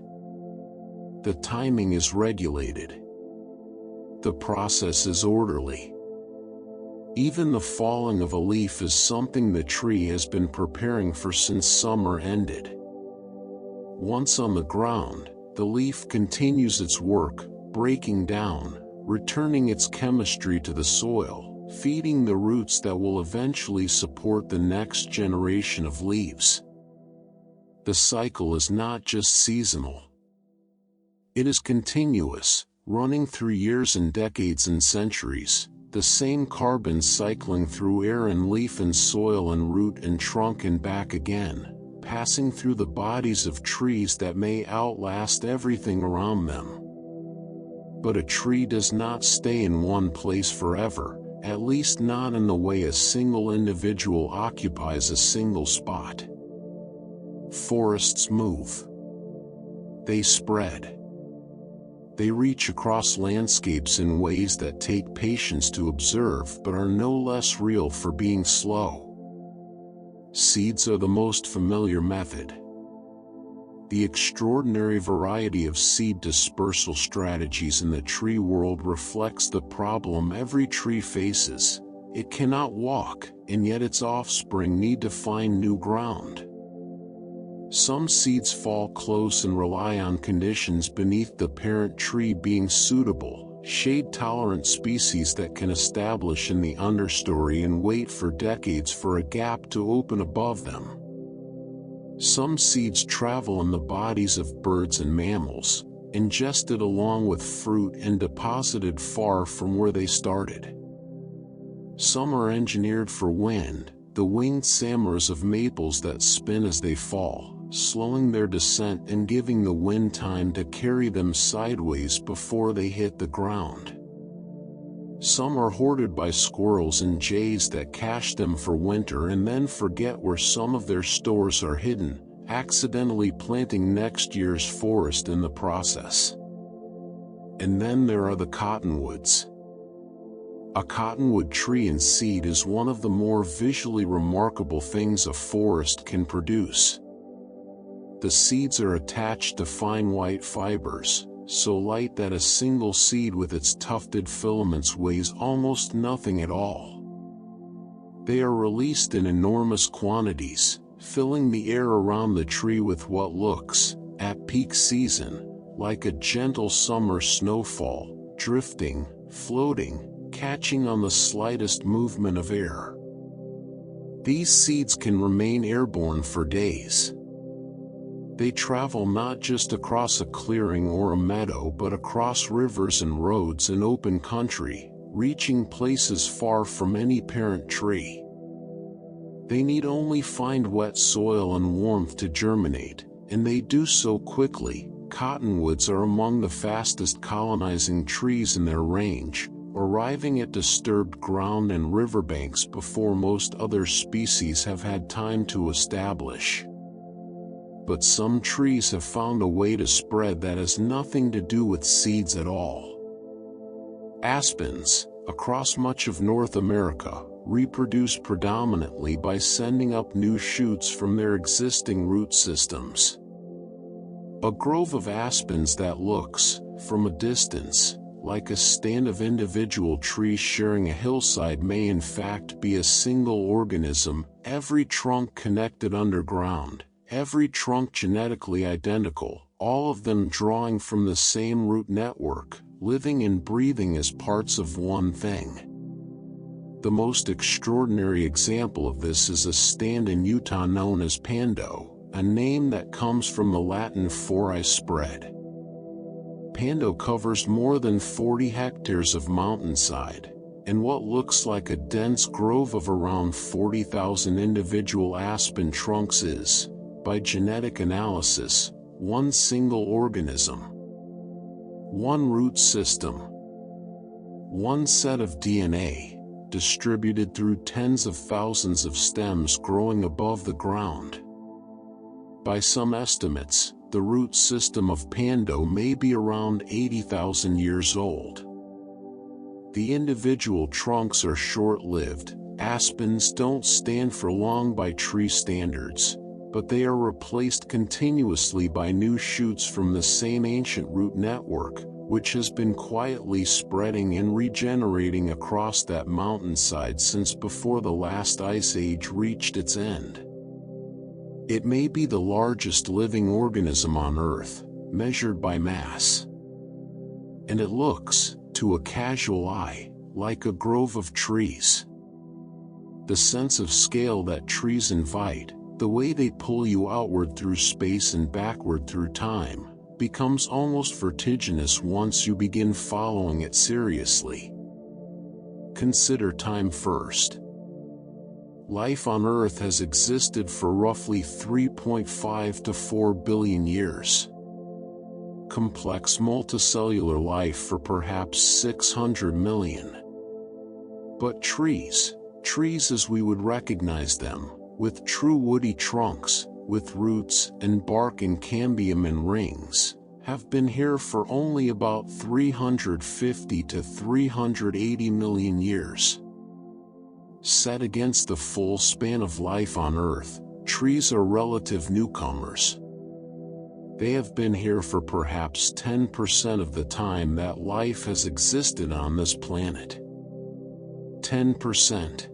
The timing is regulated. The process is orderly. Even the falling of a leaf is something the tree has been preparing for since summer ended. Once on the ground, the leaf continues its work, breaking down, returning its chemistry to the soil, feeding the roots that will eventually support the next generation of leaves. The cycle is not just seasonal. It is continuous, running through years and decades and centuries, the same carbon cycling through air and leaf and soil and root and trunk and back again, passing through the bodies of trees that may outlast everything around them. But a tree does not stay in one place forever, at least not in the way a single individual occupies a single spot. Forests move. They spread. They reach across landscapes in ways that take patience to observe but are no less real for being slow. Seeds are the most familiar method. The extraordinary variety of seed dispersal strategies in the tree world reflects the problem every tree faces. It cannot walk, and yet its offspring need to find new ground. Some seeds fall close and rely on conditions beneath the parent tree being suitable, shade-tolerant species that can establish in the understory and wait for decades for a gap to open above them. Some seeds travel in the bodies of birds and mammals, ingested along with fruit and deposited far from where they started. Some are engineered for wind, the winged sammers of maples that spin as they fall, slowing their descent and giving the wind time to carry them sideways before they hit the ground. Some are hoarded by squirrels and jays that cache them for winter and then forget where some of their stores are hidden, accidentally planting next year's forest in the process. And then there are the cottonwoods. A cottonwood tree in seed is one of the more visually remarkable things a forest can produce. The seeds are attached to fine white fibers, so light that a single seed with its tufted filaments weighs almost nothing at all. They are released in enormous quantities, filling the air around the tree with what looks, at peak season, like a gentle summer snowfall, drifting, floating, catching on the slightest movement of air. These seeds can remain airborne for days. They travel not just across a clearing or a meadow but across rivers and roads and open country, reaching places far from any parent tree. They need only find wet soil and warmth to germinate, and they do so quickly. Cottonwoods are among the fastest colonizing trees in their range, arriving at disturbed ground and riverbanks before most other species have had time to establish. But some trees have found a way to spread that has nothing to do with seeds at all. Aspens, across much of North America, reproduce predominantly by sending up new shoots from their existing root systems. A grove of aspens that looks, from a distance, like a stand of individual trees sharing a hillside may in fact be a single organism, every trunk connected underground, every trunk genetically identical, all of them drawing from the same root network, living and breathing as parts of one thing. The most extraordinary example of this is a stand in Utah known as Pando, a name that comes from the Latin for I spread. Pando covers more than 40 hectares of mountainside, and what looks like a dense grove of around 40,000 individual aspen trunks is, by genetic analysis, one single organism. One root system. One set of DNA, distributed through tens of thousands of stems growing above the ground. By some estimates, the root system of Pando may be around 80,000 years old. The individual trunks are short-lived. Aspens don't stand for long by tree standards, but they are replaced continuously by new shoots from the same ancient root network, which has been quietly spreading and regenerating across that mountainside since before the last ice age reached its end. It may be the largest living organism on Earth, measured by mass. And it looks, to a casual eye, like a grove of trees. The sense of scale that trees invite, the way they pull you outward through space and backward through time, becomes almost vertiginous once you begin following it seriously. Consider time first. Life on Earth has existed for roughly 3.5 to 4 billion years. Complex multicellular life for perhaps 600 million. But trees as we would recognize them, with true woody trunks, with roots and bark and cambium and rings, have been here for only about 350 to 380 million years. Set against the full span of life on Earth, trees are relative newcomers. They have been here for perhaps 10% of the time that life has existed on this planet. 10%.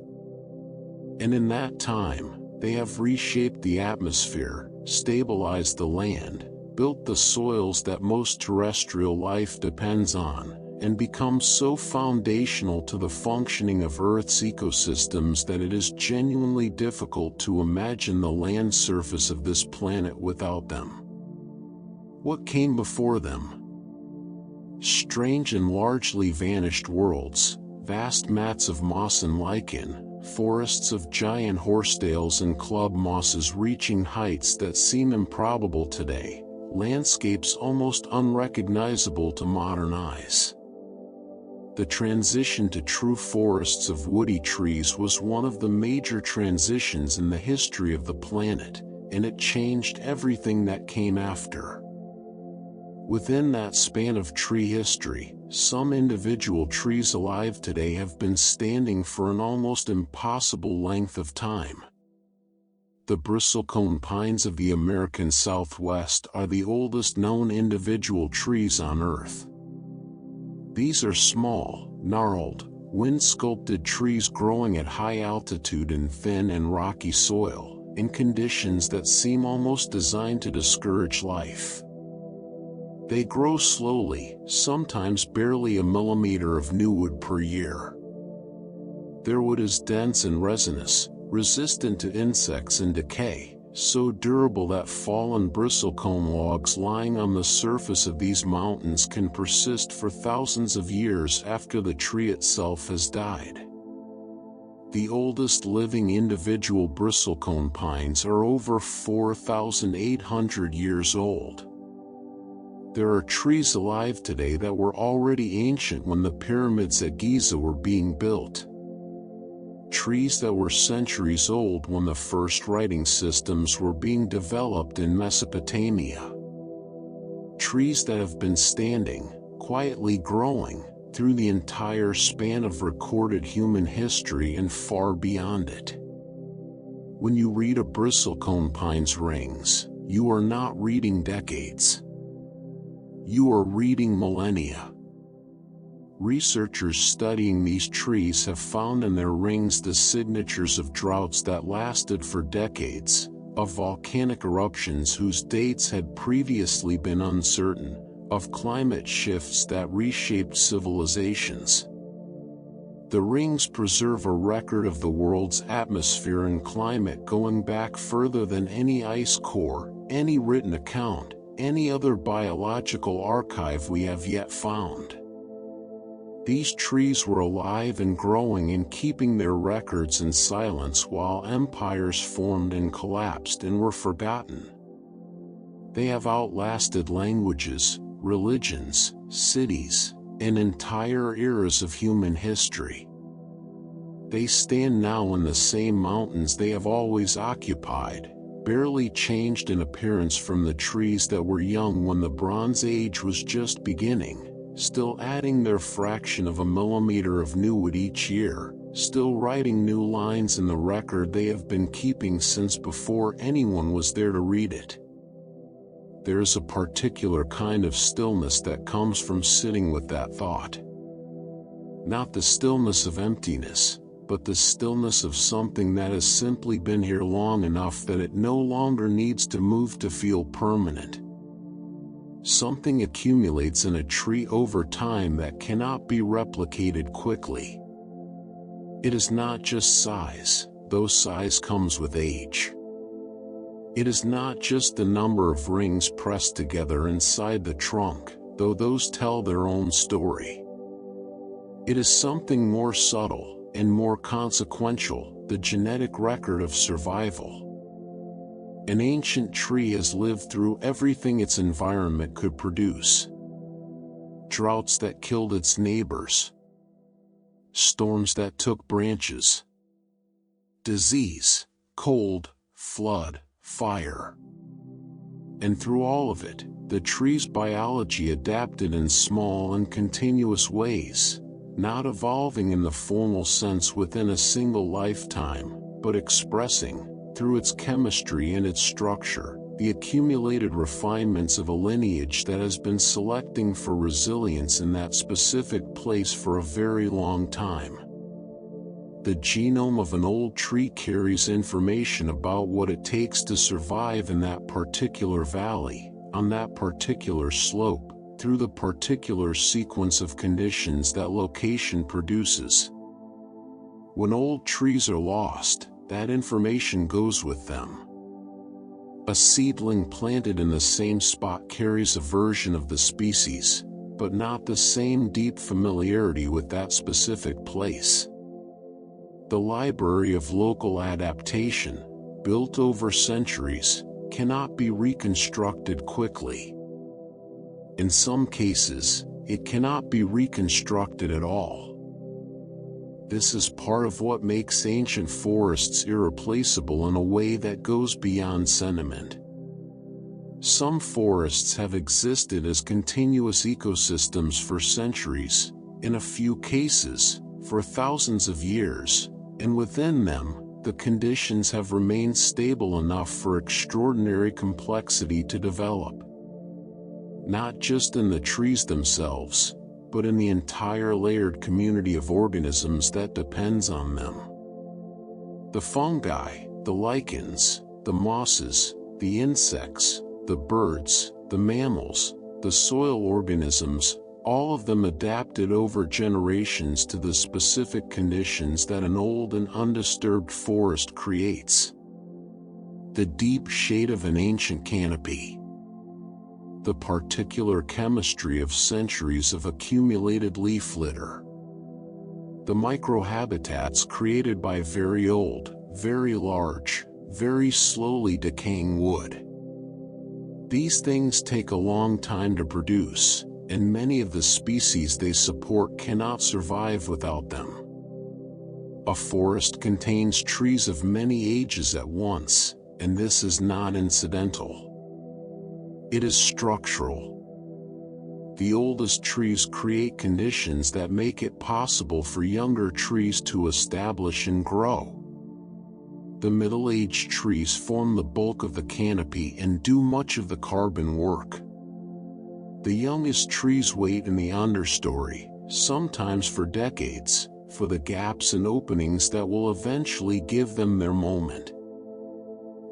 And in that time, they have reshaped the atmosphere, stabilized the land, built the soils that most terrestrial life depends on, and become so foundational to the functioning of Earth's ecosystems that it is genuinely difficult to imagine the land surface of this planet without them. What came before them? Strange and largely vanished worlds, vast mats of moss and lichen, forests of giant horsetails and club mosses reaching heights that seem improbable today, landscapes almost unrecognizable to modern eyes. The transition to true forests of woody trees was one of the major transitions in the history of the planet, and it changed everything that came after. Within that span of tree history, some individual trees alive today have been standing for an almost impossible length of time. The bristlecone pines of the American Southwest are the oldest known individual trees on Earth. These are small, gnarled, wind-sculpted trees growing at high altitude in thin and rocky soil, in conditions that seem almost designed to discourage life. They grow slowly, sometimes barely a millimeter of new wood per year. Their wood is dense and resinous, resistant to insects and decay, so durable that fallen bristlecone logs lying on the surface of these mountains can persist for thousands of years after the tree itself has died. The oldest living individual bristlecone pines are over 4,800 years old. There are trees alive today that were already ancient when the pyramids at Giza were being built. Trees that were centuries old when the first writing systems were being developed in Mesopotamia. Trees that have been standing, quietly growing, through the entire span of recorded human history and far beyond it. When you read a bristlecone pine's rings, you are not reading decades. You are reading millennia. Researchers studying these trees have found in their rings the signatures of droughts that lasted for decades, of volcanic eruptions whose dates had previously been uncertain, of climate shifts that reshaped civilizations. The rings preserve a record of the world's atmosphere and climate going back further than any ice core, any written account, any other biological archive we have yet found. These trees were alive and growing and keeping their records in silence while empires formed and collapsed and were forgotten. They have outlasted languages, religions, cities, and entire eras of human history. They stand now in the same mountains they have always occupied, barely changed in appearance from the trees that were young when the Bronze Age was just beginning, still adding their fraction of a millimeter of newwood each year, still writing new lines in the record they have been keeping since before anyone was there to read it. There is a particular kind of stillness that comes from sitting with that thought. Not the stillness of emptiness, but the stillness of something that has simply been here long enough that it no longer needs to move to feel permanent. Something accumulates in a tree over time that cannot be replicated quickly. It is not just size, though size comes with age. It is not just the number of rings pressed together inside the trunk, though those tell their own story. It is something more subtle and more consequential, the genetic record of survival. An ancient tree has lived through everything its environment could produce. Droughts that killed its neighbors. Storms that took branches. Disease, cold, flood, fire. And through all of it, the tree's biology adapted in small and continuous ways, not evolving in the formal sense within a single lifetime, but expressing, through its chemistry and its structure, the accumulated refinements of a lineage that has been selecting for resilience in that specific place for a very long time. The genome of an old tree carries information about what it takes to survive in that particular valley, on that particular slope, through the particular sequence of conditions that location produces. When old trees are lost, that information goes with them. A seedling planted in the same spot carries a version of the species, but not the same deep familiarity with that specific place. The library of local adaptation, built over centuries, cannot be reconstructed quickly. In some cases, it cannot be reconstructed at all. This is part of what makes ancient forests irreplaceable in a way that goes beyond sentiment. Some forests have existed as continuous ecosystems for centuries, in a few cases, for thousands of years, and within them, the conditions have remained stable enough for extraordinary complexity to develop. Not just in the trees themselves, but in the entire layered community of organisms that depends on them. The fungi, the lichens, the mosses, the insects, the birds, the mammals, the soil organisms, all of them adapted over generations to the specific conditions that an old and undisturbed forest creates. The deep shade of an ancient canopy. The particular chemistry of centuries of accumulated leaf litter. The microhabitats created by very old, very large, very slowly decaying wood. These things take a long time to produce, and many of the species they support cannot survive without them. A forest contains trees of many ages at once, and this is not incidental. It is structural. The oldest trees create conditions that make it possible for younger trees to establish and grow. The middle-aged trees form the bulk of the canopy and do much of the carbon work. The youngest trees wait in the understory, sometimes for decades, for the gaps and openings that will eventually give them their moment.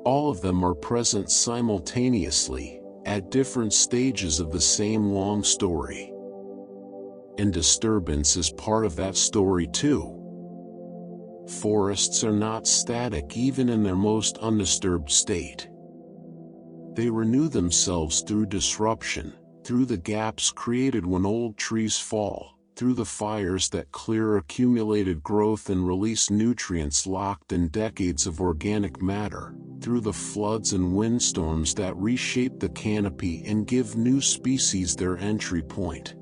All of them are present simultaneously, at different stages of the same long story. And disturbance is part of that story too. Forests are not static even in their most undisturbed state. They renew themselves through disruption, through the gaps created when old trees fall, through the fires that clear accumulated growth and release nutrients locked in decades of organic matter, through the floods and windstorms that reshape the canopy and give new species their entry point.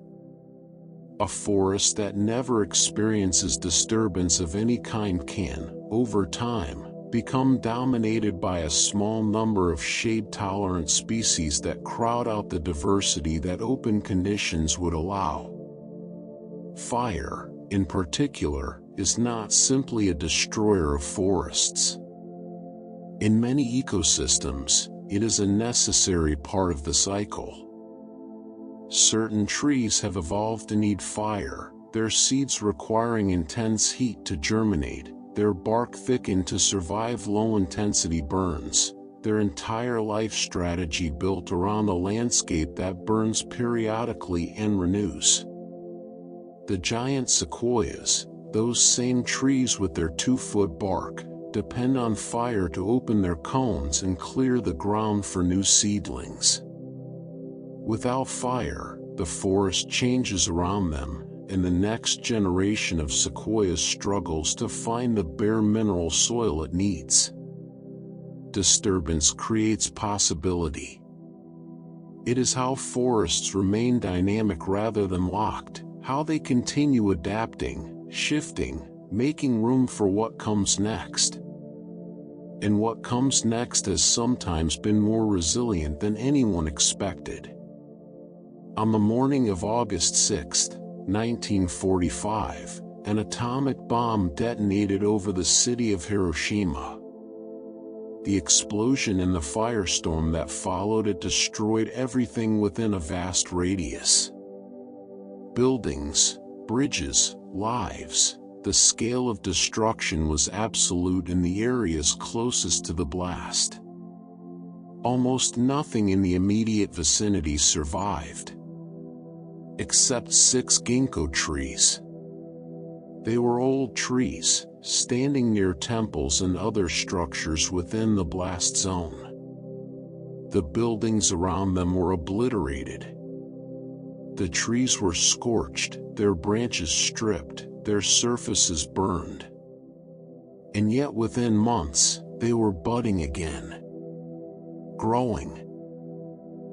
A forest that never experiences disturbance of any kind can, over time, become dominated by a small number of shade-tolerant species that crowd out the diversity that open conditions would allow. Fire, in particular, is not simply a destroyer of forests. In many ecosystems, it is a necessary part of the cycle. Certain trees have evolved to need fire, their seeds requiring intense heat to germinate, their bark thickened to survive low-intensity burns, their entire life strategy built around a landscape that burns periodically and renews. The giant sequoias, those same trees with their 2-foot bark, depend on fire to open their cones and clear the ground for new seedlings. Without fire, the forest changes around them, and the next generation of sequoias struggles to find the bare mineral soil it needs. Disturbance creates possibility. It is how forests remain dynamic rather than locked, how they continue adapting, shifting, making room for what comes next. And what comes next has sometimes been more resilient than anyone expected. On the morning of August 6, 1945, an atomic bomb detonated over the city of Hiroshima. The explosion and the firestorm that followed it destroyed everything within a vast radius. Buildings, bridges, lives. The scale of destruction was absolute in the areas closest to the blast. Almost nothing in the immediate vicinity survived, except 6 ginkgo trees. They were old trees, standing near temples and other structures within the blast zone. The buildings around them were obliterated. The trees were scorched, their branches stripped, their surfaces burned. And yet within months, they were budding again, growing,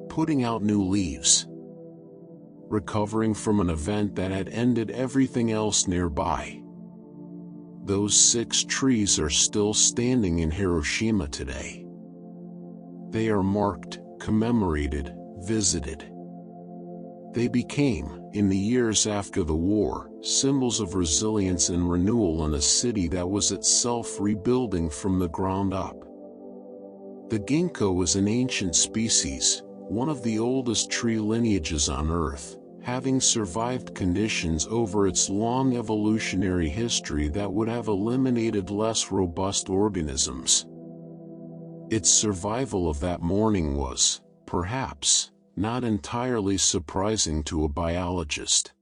putting out new leaves, recovering from an event that had ended everything else nearby. Those 6 trees are still standing in Hiroshima today. They are marked, commemorated, visited. They became, in the years after the war, symbols of resilience and renewal in a city that was itself rebuilding from the ground up. The ginkgo is an ancient species, one of the oldest tree lineages on Earth, having survived conditions over its long evolutionary history that would have eliminated less robust organisms. Its survival of that morning was, perhaps, not entirely surprising to a biologist.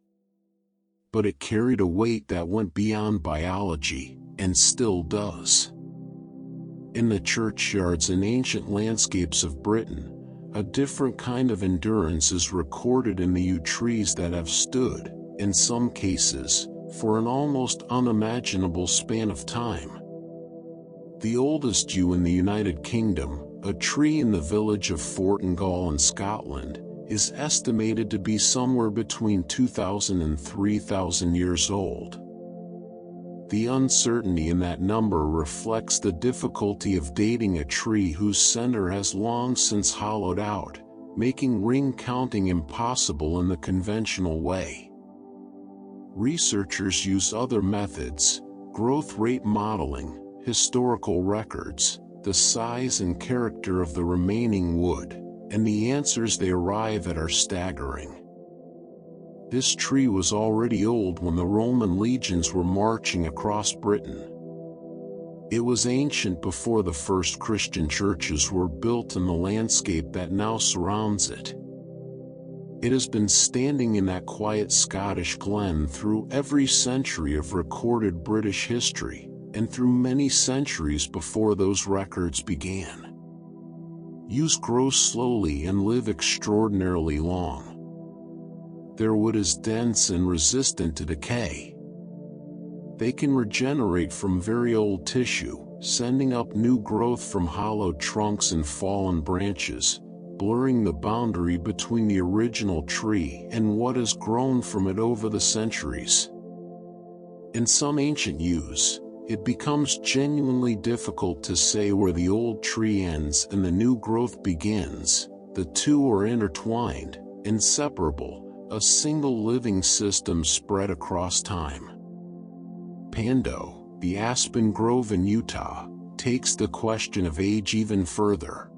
But it carried a weight that went beyond biology, and still does. In the churchyards and ancient landscapes of Britain, a different kind of endurance is recorded in the yew trees that have stood, in some cases, for an almost unimaginable span of time. The oldest yew in the United Kingdom, a tree in the village of fungal in Scotland, is estimated to be somewhere between 2,000 and 3,000 years old. The uncertainty in that number reflects the difficulty of dating a tree whose center has long since hollowed out, making ring counting impossible in the conventional way. Researchers use other methods: growth rate modeling, historical records, the size and character of the remaining wood, and the answers they arrive at are staggering. This tree was already old when the Roman legions were marching across Britain. It was ancient before the first Christian churches were built in the landscape that now surrounds it. It has been standing in that quiet Scottish glen through every century of recorded British history, and through many centuries before those records began. Yews grow slowly and live extraordinarily long. Their wood is dense and resistant to decay. They can regenerate from very old tissue, sending up new growth from hollowed trunks and fallen branches, blurring the boundary between the original tree and what has grown from it over the centuries. In some ancient yews, it becomes genuinely difficult to say where the old tree ends and the new growth begins. The two are intertwined, inseparable, a single living system spread across time. Pando, the aspen grove in Utah, takes the question of age even further.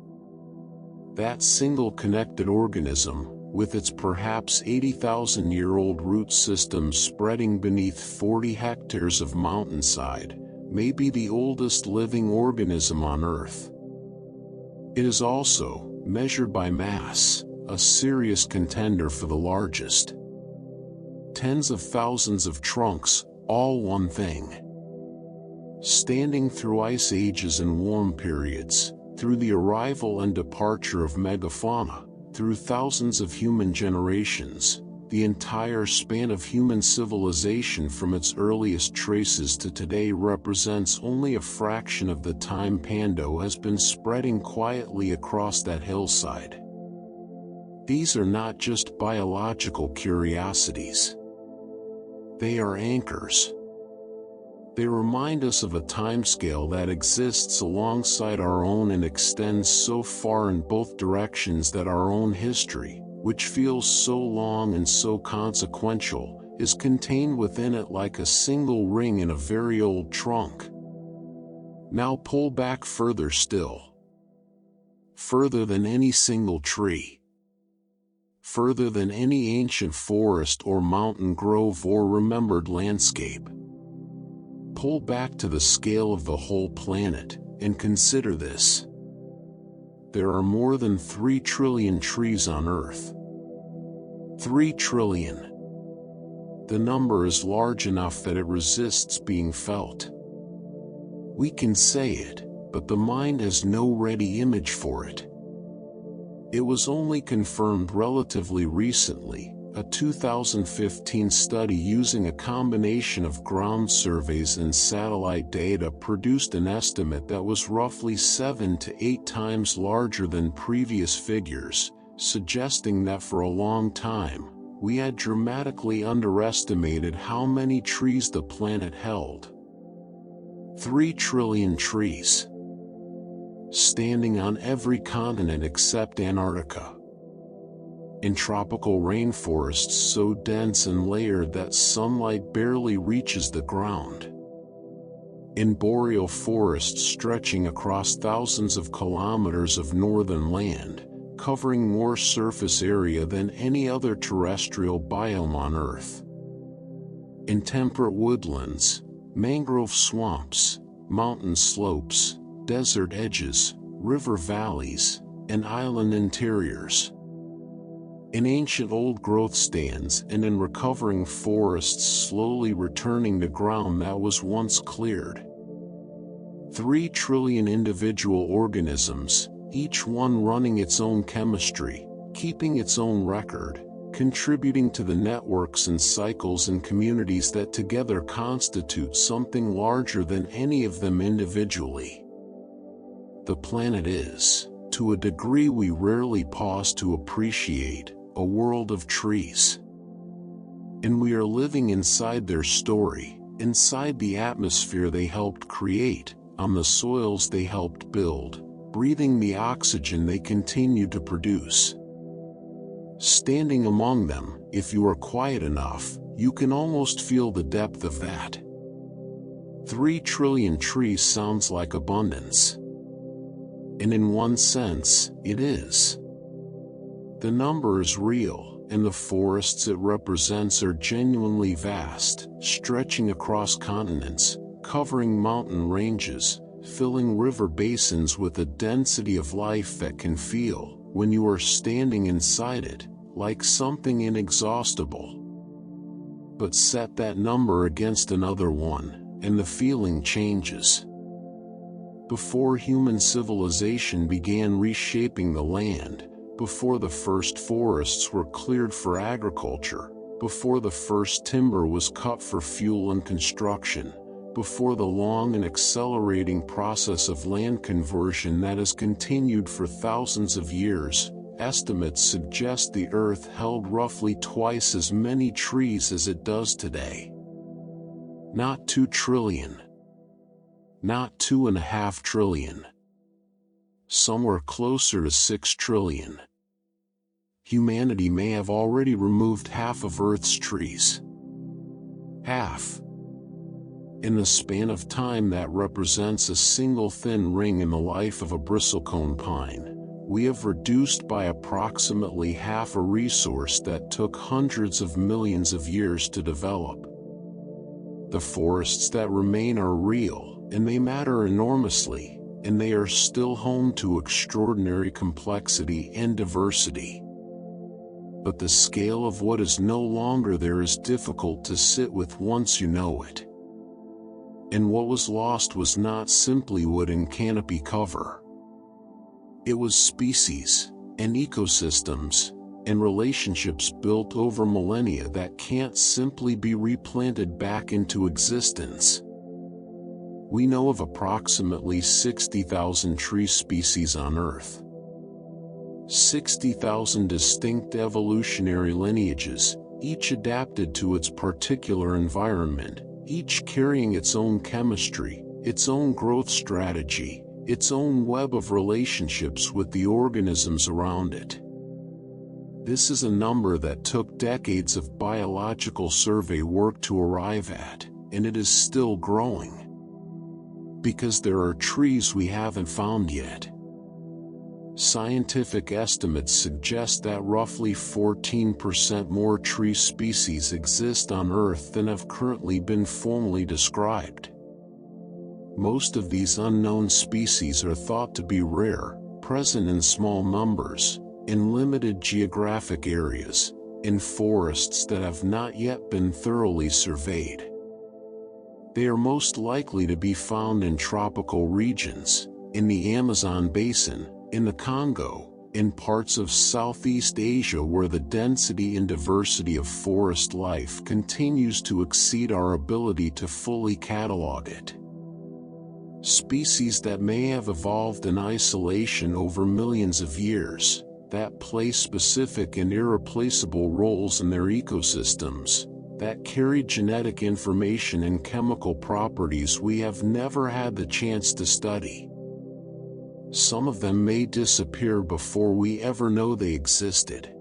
That single connected organism, with its perhaps 80,000-year-old root system spreading beneath 40 hectares of mountainside, may be the oldest living organism on Earth. It is also, measured by mass, a serious contender for the largest. Tens of thousands of trunks, all one thing. Standing through ice ages and warm periods, through the arrival and departure of megafauna, through thousands of human generations, the entire span of human civilization from its earliest traces to today represents only a fraction of the time Pando has been spreading quietly across that hillside. These are not just biological curiosities. They are anchors. They remind us of a timescale that exists alongside our own and extends so far in both directions that our own history, which feels so long and so consequential, is contained within it like a single ring in a very old trunk. Now pull back further still. Further than any single tree. Further than any ancient forest or mountain grove or remembered landscape. Pull back to the scale of the whole planet, and consider this. There are more than 3 trillion trees on Earth. 3 trillion. The number is large enough that it resists being felt. We can say it, but the mind has no ready image for it. It was only confirmed relatively recently. A 2015 study using a combination of ground surveys and satellite data produced an estimate that was roughly 7 to 8 times larger than previous figures, suggesting that for a long time, we had dramatically underestimated how many trees the planet held. 3 trillion trees. Standing on every continent except Antarctica. In tropical rainforests so dense and layered that sunlight barely reaches the ground. In boreal forests stretching across thousands of kilometers of northern land, covering more surface area than any other terrestrial biome on Earth. In temperate woodlands, mangrove swamps, mountain slopes, desert edges, river valleys, and island interiors. In ancient old-growth stands and in recovering forests slowly returning to ground that was once cleared. 3 trillion individual organisms, each one running its own chemistry, keeping its own record, contributing to the networks and cycles and communities that together constitute something larger than any of them individually. The planet is to a degree we rarely pause to appreciate, a world of trees. And we are living inside their story, inside the atmosphere they helped create, on the soils they helped build, breathing the oxygen they continue to produce. Standing among them, if you are quiet enough, you can almost feel the depth of that. 3 trillion trees sounds like abundance. And in one sense, it is. The number is real, and the forests it represents are genuinely vast, stretching across continents, covering mountain ranges, filling river basins with a density of life that can feel, when you are standing inside it, like something inexhaustible. But set that number against another one, and the feeling changes. Before human civilization began reshaping the land, before the first forests were cleared for agriculture, before the first timber was cut for fuel and construction, before the long and accelerating process of land conversion that has continued for thousands of years, estimates suggest the Earth held roughly twice as many trees as it does today. Not 2 trillion. Not 2.5 trillion. Somewhere closer to 6 trillion. Humanity may have already removed half of Earth's trees. Half. In the span of time that represents a single thin ring in the life of a bristlecone pine, we have reduced by approximately half a resource that took hundreds of millions of years to develop. The forests that remain are real, and they matter enormously, and they are still home to extraordinary complexity and diversity. But the scale of what is no longer there is difficult to sit with once you know it. And what was lost was not simply wood and canopy cover. It was species, and ecosystems, and relationships built over millennia that can't simply be replanted back into existence. We know of approximately 60,000 tree species on Earth. 60,000 distinct evolutionary lineages, each adapted to its particular environment, each carrying its own chemistry, its own growth strategy, its own web of relationships with the organisms around it. This is a number that took decades of biological survey work to arrive at, and it is still growing. Because there are trees we haven't found yet. Scientific estimates suggest that roughly 14% more tree species exist on Earth than have currently been formally described. Most of these unknown species are thought to be rare, present in small numbers, in limited geographic areas, in forests that have not yet been thoroughly surveyed. They are most likely to be found in tropical regions, in the Amazon basin, in the Congo, in parts of Southeast Asia where the density and diversity of forest life continues to exceed our ability to fully catalog it. Species that may have evolved in isolation over millions of years, that play specific and irreplaceable roles in their ecosystems, that carry genetic information and chemical properties we have never had the chance to study. Some of them may disappear before we ever know they existed.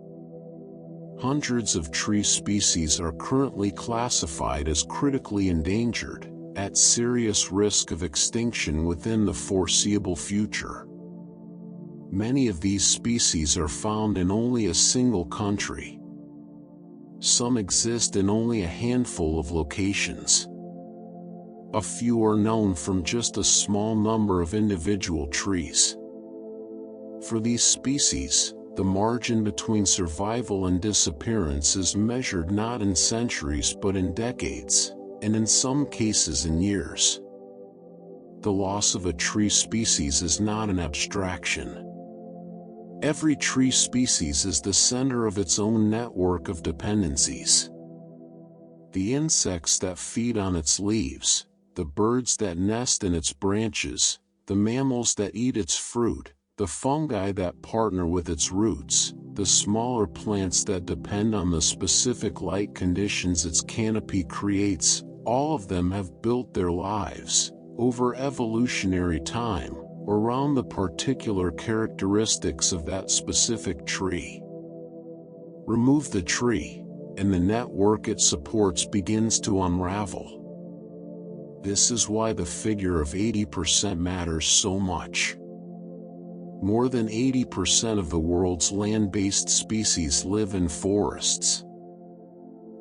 Hundreds of tree species are currently classified as critically endangered, at serious risk of extinction within the foreseeable future. Many of these species are found in only a single country. Some exist in only a handful of locations. A few are known from just a small number of individual trees. For these species, the margin between survival and disappearance is measured not in centuries but in decades, and in some cases in years. The loss of a tree species is not an abstraction. Every tree species is the center of its own network of dependencies. The insects that feed on its leaves, the birds that nest in its branches, the mammals that eat its fruit, the fungi that partner with its roots, the smaller plants that depend on the specific light conditions its canopy creates, all of them have built their lives, over evolutionary time, around the particular characteristics of that specific tree. Remove the tree, and the network it supports begins to unravel. This is why the figure of 80% matters so much. More than 80% of the world's land-based species live in forests.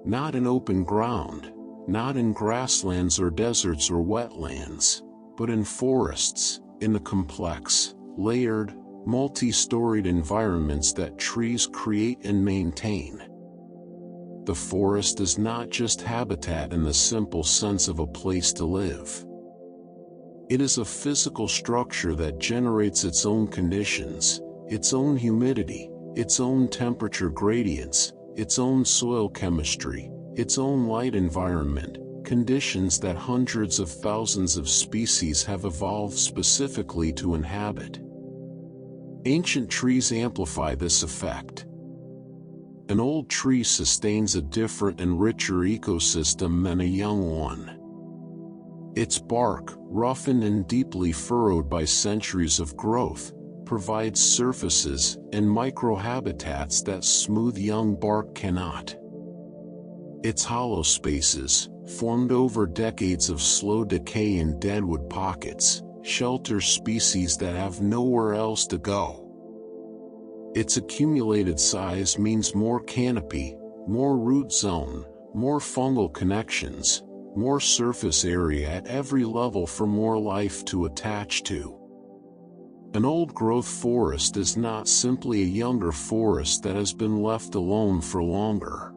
Not in open ground, not in grasslands or deserts or wetlands, but in forests, in the complex, layered, multi-storied environments that trees create and maintain. The forest is not just habitat in the simple sense of a place to live. It is a physical structure that generates its own conditions, its own humidity, its own temperature gradients, its own soil chemistry, its own light environment, conditions that hundreds of thousands of species have evolved specifically to inhabit. Ancient trees amplify this effect. An old tree sustains a different and richer ecosystem than a young one. Its bark, roughened and deeply furrowed by centuries of growth, provides surfaces and microhabitats that smooth young bark cannot. Its hollow spaces, formed over decades of slow decay in deadwood pockets, shelter species that have nowhere else to go. Its accumulated size means more canopy, more root zone, more fungal connections, more surface area at every level for more life to attach to. An old-growth forest is not simply a younger forest that has been left alone for longer.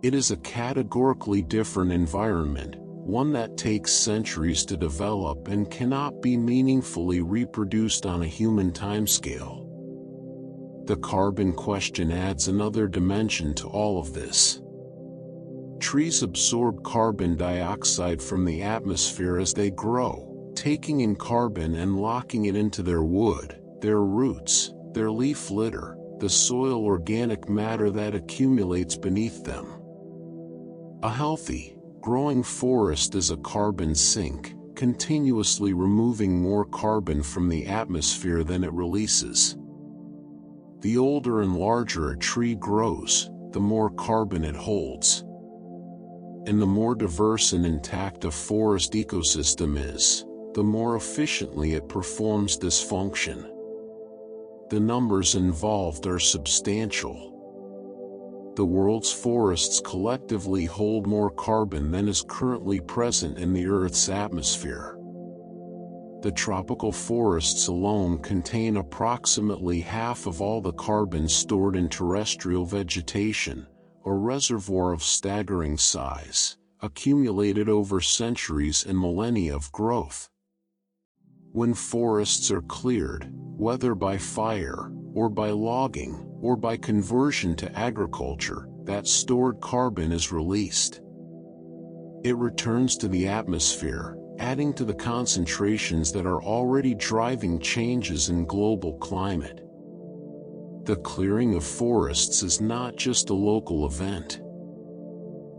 It is a categorically different environment, one that takes centuries to develop and cannot be meaningfully reproduced on a human timescale. The carbon question adds another dimension to all of this. Trees absorb carbon dioxide from the atmosphere as they grow, taking in carbon and locking it into their wood, their roots, their leaf litter, the soil organic matter that accumulates beneath them. A healthy, growing forest is a carbon sink, continuously removing more carbon from the atmosphere than it releases. The older and larger a tree grows, the more carbon it holds. And the more diverse and intact a forest ecosystem is, the more efficiently it performs this function. The numbers involved are substantial. The world's forests collectively hold more carbon than is currently present in the Earth's atmosphere. The tropical forests alone contain approximately half of all the carbon stored in terrestrial vegetation, a reservoir of staggering size, accumulated over centuries and millennia of growth. When forests are cleared, whether by fire, or by logging, or by conversion to agriculture, that stored carbon is released. It returns to the atmosphere, adding to the concentrations that are already driving changes in global climate. The clearing of forests is not just a local event.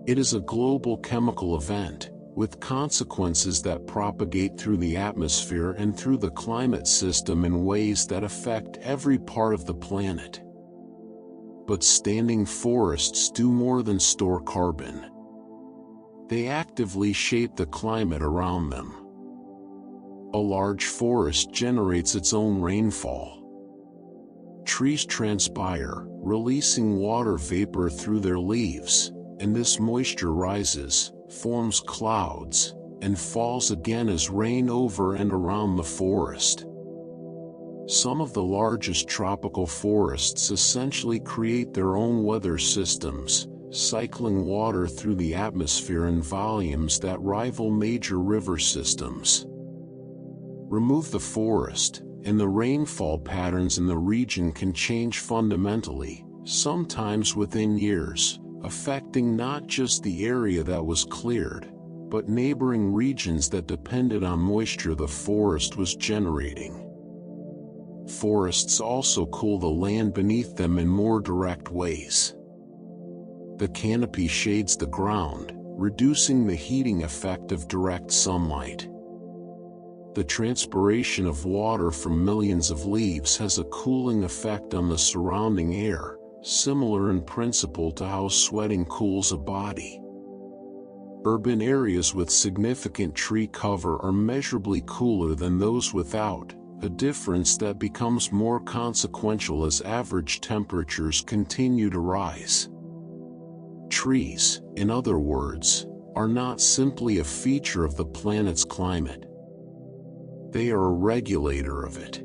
It is a global chemical event, with consequences that propagate through the atmosphere and through the climate system in ways that affect every part of the planet. But standing forests do more than store carbon. They actively shape the climate around them. A large forest generates its own rainfall. Trees transpire, releasing water vapor through their leaves, and this moisture rises, forms clouds, and falls again as rain over and around the forest. Some of the largest tropical forests essentially create their own weather systems, cycling water through the atmosphere in volumes that rival major river systems. Remove the forest, and the rainfall patterns in the region can change fundamentally, sometimes within years, affecting not just the area that was cleared, but neighboring regions that depended on moisture the forest was generating. forests also cool the land beneath them in more direct ways. The canopy shades the ground, reducing the heating effect of direct sunlight. The transpiration of water from millions of leaves has a cooling effect on the surrounding air, similar in principle to how sweating cools a body. Urban areas with significant tree cover are measurably cooler than those without, a difference that becomes more consequential as average temperatures continue to rise. Trees, in other words, are not simply a feature of the planet's climate. They are a regulator of it.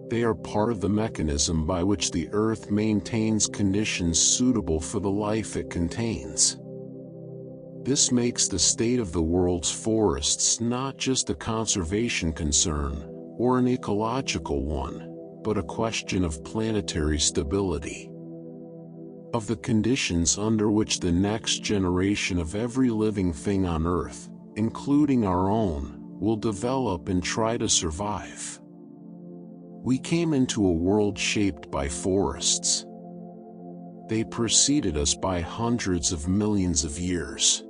They are part of the mechanism by which the Earth maintains conditions suitable for the life it contains. This makes the state of the world's forests not just a conservation concern, or an ecological one, but a question of planetary stability. Of the conditions under which the next generation of every living thing on Earth, including our own, will develop and try to survive. We came into a world shaped by forests. They preceded us by hundreds of millions of years.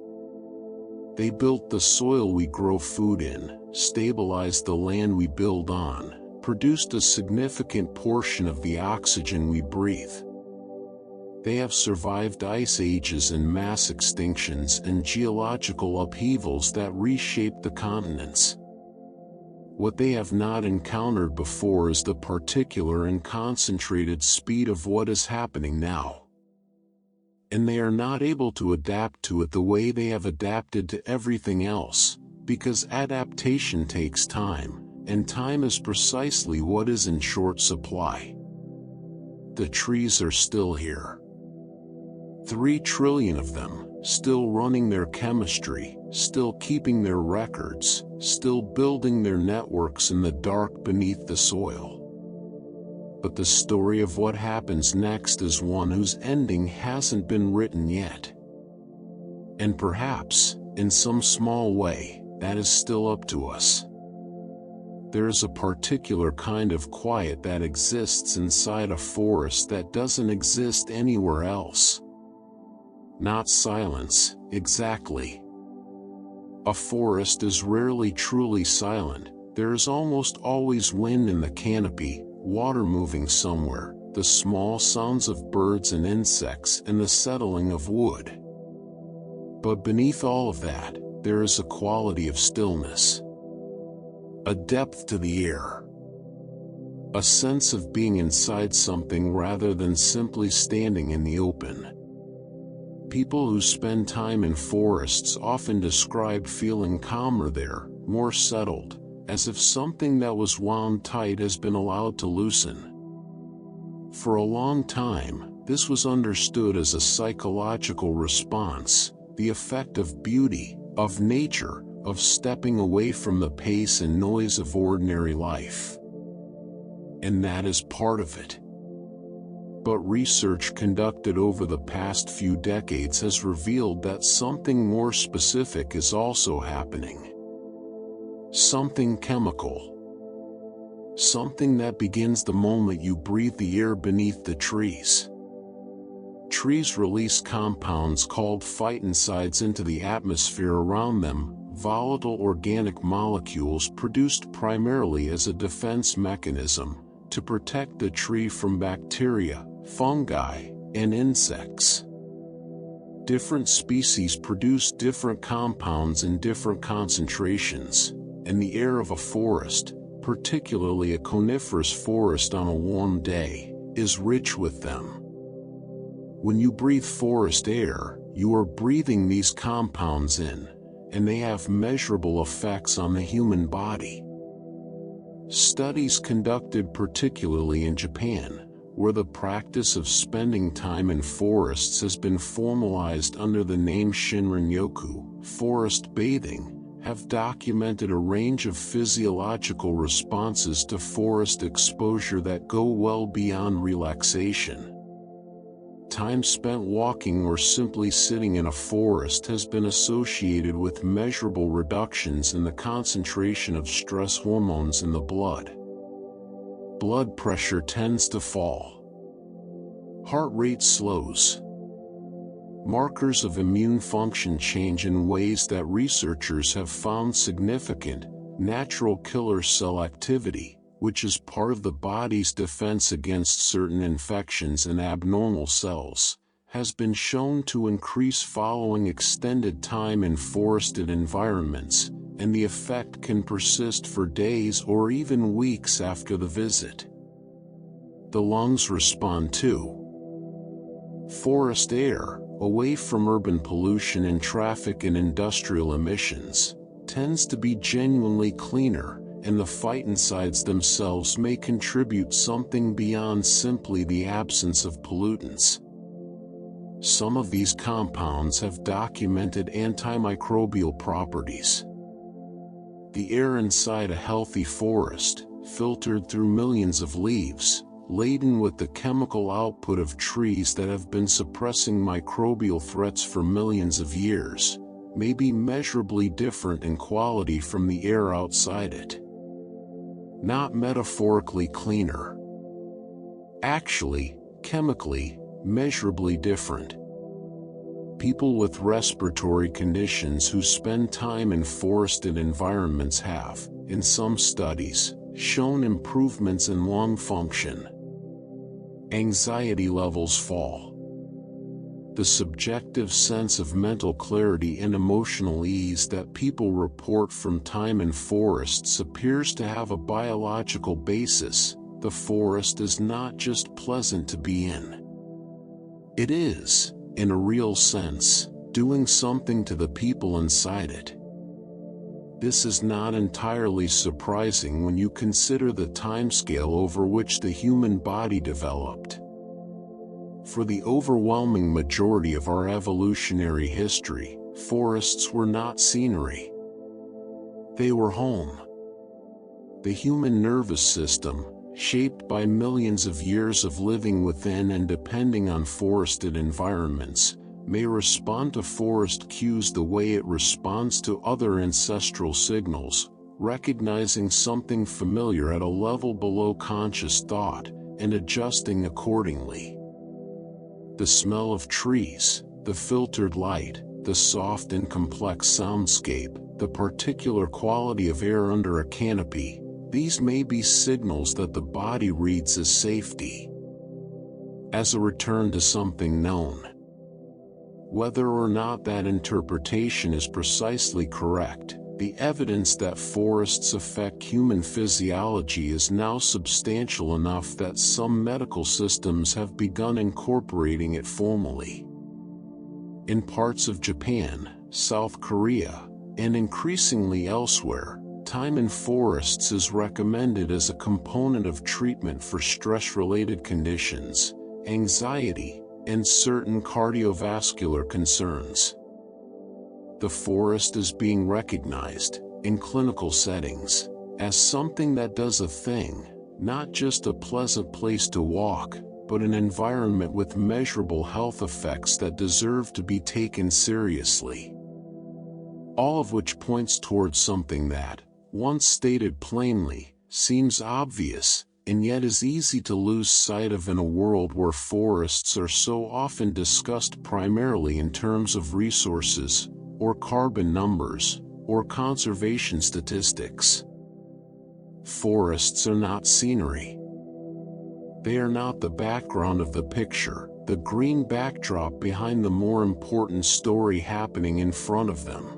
They built the soil we grow food in, stabilized the land we build on, produced a significant portion of the oxygen we breathe. They have survived ice ages and mass extinctions and geological upheavals that reshaped the continents. What they have not encountered before is the particular and concentrated speed of what is happening now. And they are not able to adapt to it the way they have adapted to everything else, because adaptation takes time, and time is precisely what is in short supply. The trees are still here. 3 trillion of them, still running their chemistry, still keeping their records, still building their networks in the dark beneath the soil. But the story of what happens next is one whose ending hasn't been written yet. And perhaps, in some small way, that is still up to us. There is a particular kind of quiet that exists inside a forest that doesn't exist anywhere else. Not silence, exactly. A forest is rarely truly silent. There is almost always wind in the canopy, water moving somewhere, the small sounds of birds and insects, and the settling of wood. But beneath all of that, there is a quality of stillness. A depth to the air. A sense of being inside something rather than simply standing in the open. People who spend time in forests often describe feeling calmer there, more settled, as if something that was wound tight has been allowed to loosen. For a long time, this was understood as a psychological response, the effect of beauty, of nature, of stepping away from the pace and noise of ordinary life. And that is part of it. But research conducted over the past few decades has revealed that something more specific is also happening. Something chemical. Something that begins the moment you breathe the air beneath the trees. Trees release compounds called phytoncides into the atmosphere around them, volatile organic molecules produced primarily as a defense mechanism, to protect the tree from bacteria, fungi, and insects. Different species produce different compounds in different concentrations, and the air of a forest, particularly a coniferous forest on a warm day, is rich with them. When you breathe forest air, you are breathing these compounds in, and they have measurable effects on the human body. Studies conducted particularly in Japan, where the practice of spending time in forests has been formalized under the name Shinrin-yoku, forest bathing, have documented a range of physiological responses to forest exposure that go well beyond relaxation. Time spent walking or simply sitting in a forest has been associated with measurable reductions in the concentration of stress hormones in the blood. Blood pressure tends to fall. Heart rate slows. Markers of immune function change in ways that researchers have found significant. Natural killer cell activity, which is part of the body's defense against certain infections and abnormal cells, has been shown to increase following extended time in forested environments, and the effect can persist for days or even weeks after the visit. The lungs respond too. Forest air, away from urban pollution and traffic and industrial emissions, tends to be genuinely cleaner, and the phytoncides themselves may contribute something beyond simply the absence of pollutants. Some of these compounds have documented antimicrobial properties. The air inside a healthy forest, filtered through millions of leaves, laden with the chemical output of trees that have been suppressing microbial threats for millions of years, may be measurably different in quality from the air outside it. Not metaphorically cleaner. Actually, chemically, measurably different. People with respiratory conditions who spend time in forested environments have, in some studies, shown improvements in lung function. Anxiety levels fall. The subjective sense of mental clarity and emotional ease that people report from time in forests appears to have a biological basis. The forest is not just pleasant to be in. It is, in a real sense, doing something to the people inside it. This is not entirely surprising when you consider the timescale over which the human body developed. For the overwhelming majority of our evolutionary history, forests were not scenery. They were home. The human nervous system, shaped by millions of years of living within and depending on forested environments, may respond to forest cues the way it responds to other ancestral signals, recognizing something familiar at a level below conscious thought, and adjusting accordingly. The smell of trees, the filtered light, the soft and complex soundscape, the particular quality of air under a canopy, these may be signals that the body reads as safety, as a return to something known. Whether or not that interpretation is precisely correct, the evidence that forests affect human physiology is now substantial enough that some medical systems have begun incorporating it formally. In parts of Japan, South Korea, and increasingly elsewhere, time in forests is recommended as a component of treatment for stress-related conditions, anxiety, and certain cardiovascular concerns. The forest is being recognized, in clinical settings, as something that does a thing, not just a pleasant place to walk, but an environment with measurable health effects that deserve to be taken seriously. All of which points towards something that, once stated plainly, seems obvious, and yet is easy to lose sight of in a world where forests are so often discussed primarily in terms of resources, or carbon numbers, or conservation statistics. Forests are not scenery. They are not the background of the picture, the green backdrop behind the more important story happening in front of them.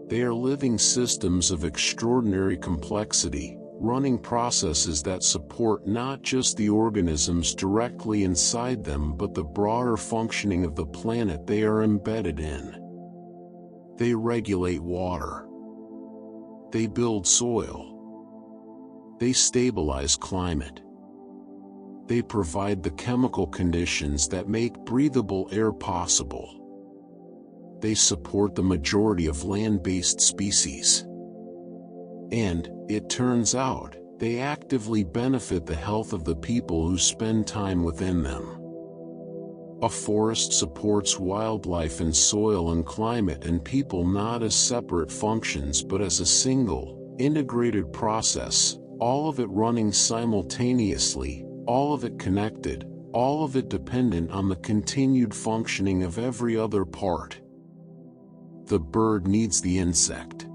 They are living systems of extraordinary complexity, running processes that support not just the organisms directly inside them but the broader functioning of the planet they are embedded in. They regulate water. They build soil. They stabilize climate. They provide the chemical conditions that make breathable air possible. They support the majority of land-based species. And, it turns out, they actively benefit the health of the people who spend time within them. A forest supports wildlife and soil and climate and people not as separate functions but as a single, integrated process, all of it running simultaneously, all of it connected, all of it dependent on the continued functioning of every other part. The bird needs the insect.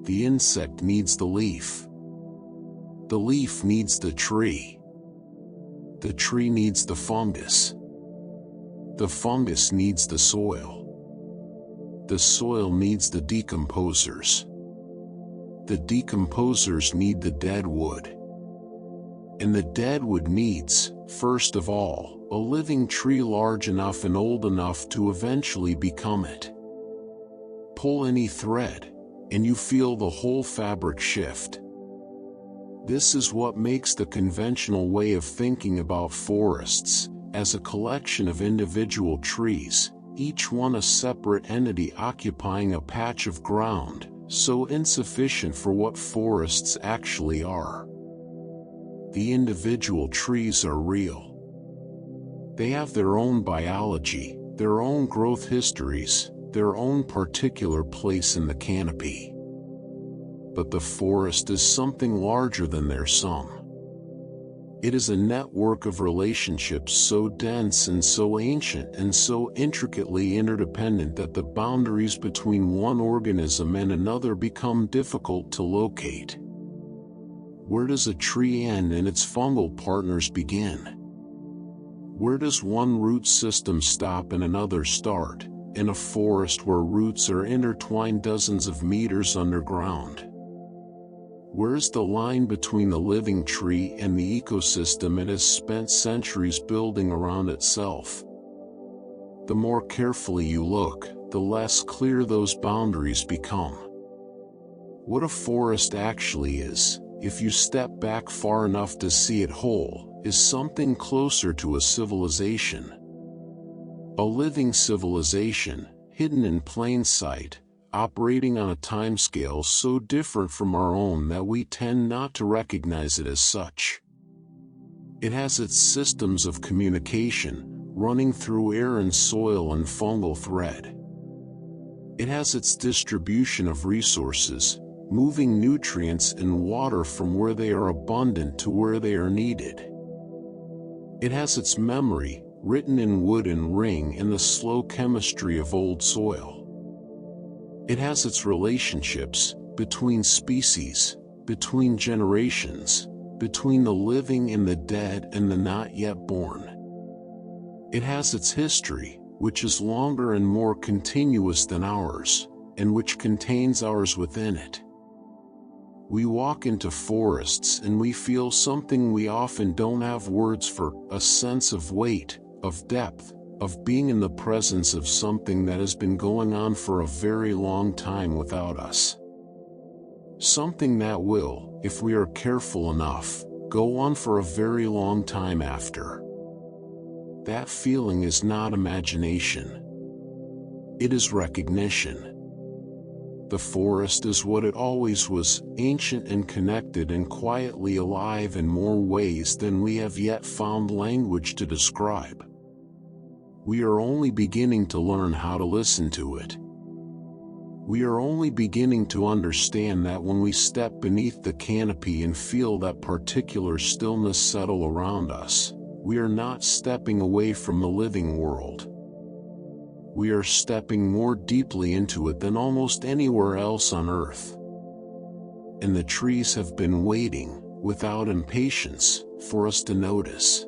The insect needs the leaf. The leaf needs the tree. The tree needs the fungus. The fungus needs the soil. The soil needs the decomposers. The decomposers need the dead wood. And the dead wood needs, first of all, a living tree large enough and old enough to eventually become it. Pull any thread, and you feel the whole fabric shift. This is what makes the conventional way of thinking about forests, as a collection of individual trees, each one a separate entity occupying a patch of ground, so insufficient for what forests actually are. The individual trees are real. They have their own biology, their own growth histories, their own particular place in the canopy. But the forest is something larger than their sum. It is a network of relationships so dense and so ancient and so intricately interdependent that the boundaries between one organism and another become difficult to locate. Where does a tree end and its fungal partners begin? Where does one root system stop and another start, in a forest where roots are intertwined dozens of meters underground? Where's the line between the living tree and the ecosystem it has spent centuries building around itself? The more carefully you look, the less clear those boundaries become. What a forest actually is, if you step back far enough to see it whole, is something closer to a civilization. A living civilization, hidden in plain sight, operating on a timescale so different from our own that we tend not to recognize it as such. It has its systems of communication, running through air and soil and fungal thread. It has its distribution of resources, moving nutrients and water from where they are abundant to where they are needed. It has its memory, written in wood and ring and the slow chemistry of old soil. It has its relationships, between species, between generations, between the living and the dead and the not yet born. It has its history, which is longer and more continuous than ours, and which contains ours within it. We walk into forests and we feel something we often don't have words for, a sense of weight, of depth, of being in the presence of something that has been going on for a very long time without us. Something that will, if we are careful enough, go on for a very long time after. That feeling is not imagination. It is recognition. The forest is what it always was, ancient and connected and quietly alive in more ways than we have yet found language to describe. We are only beginning to learn how to listen to it. We are only beginning to understand that when we step beneath the canopy and feel that particular stillness settle around us, we are not stepping away from the living world. We are stepping more deeply into it than almost anywhere else on earth. And the trees have been waiting, without impatience, for us to notice.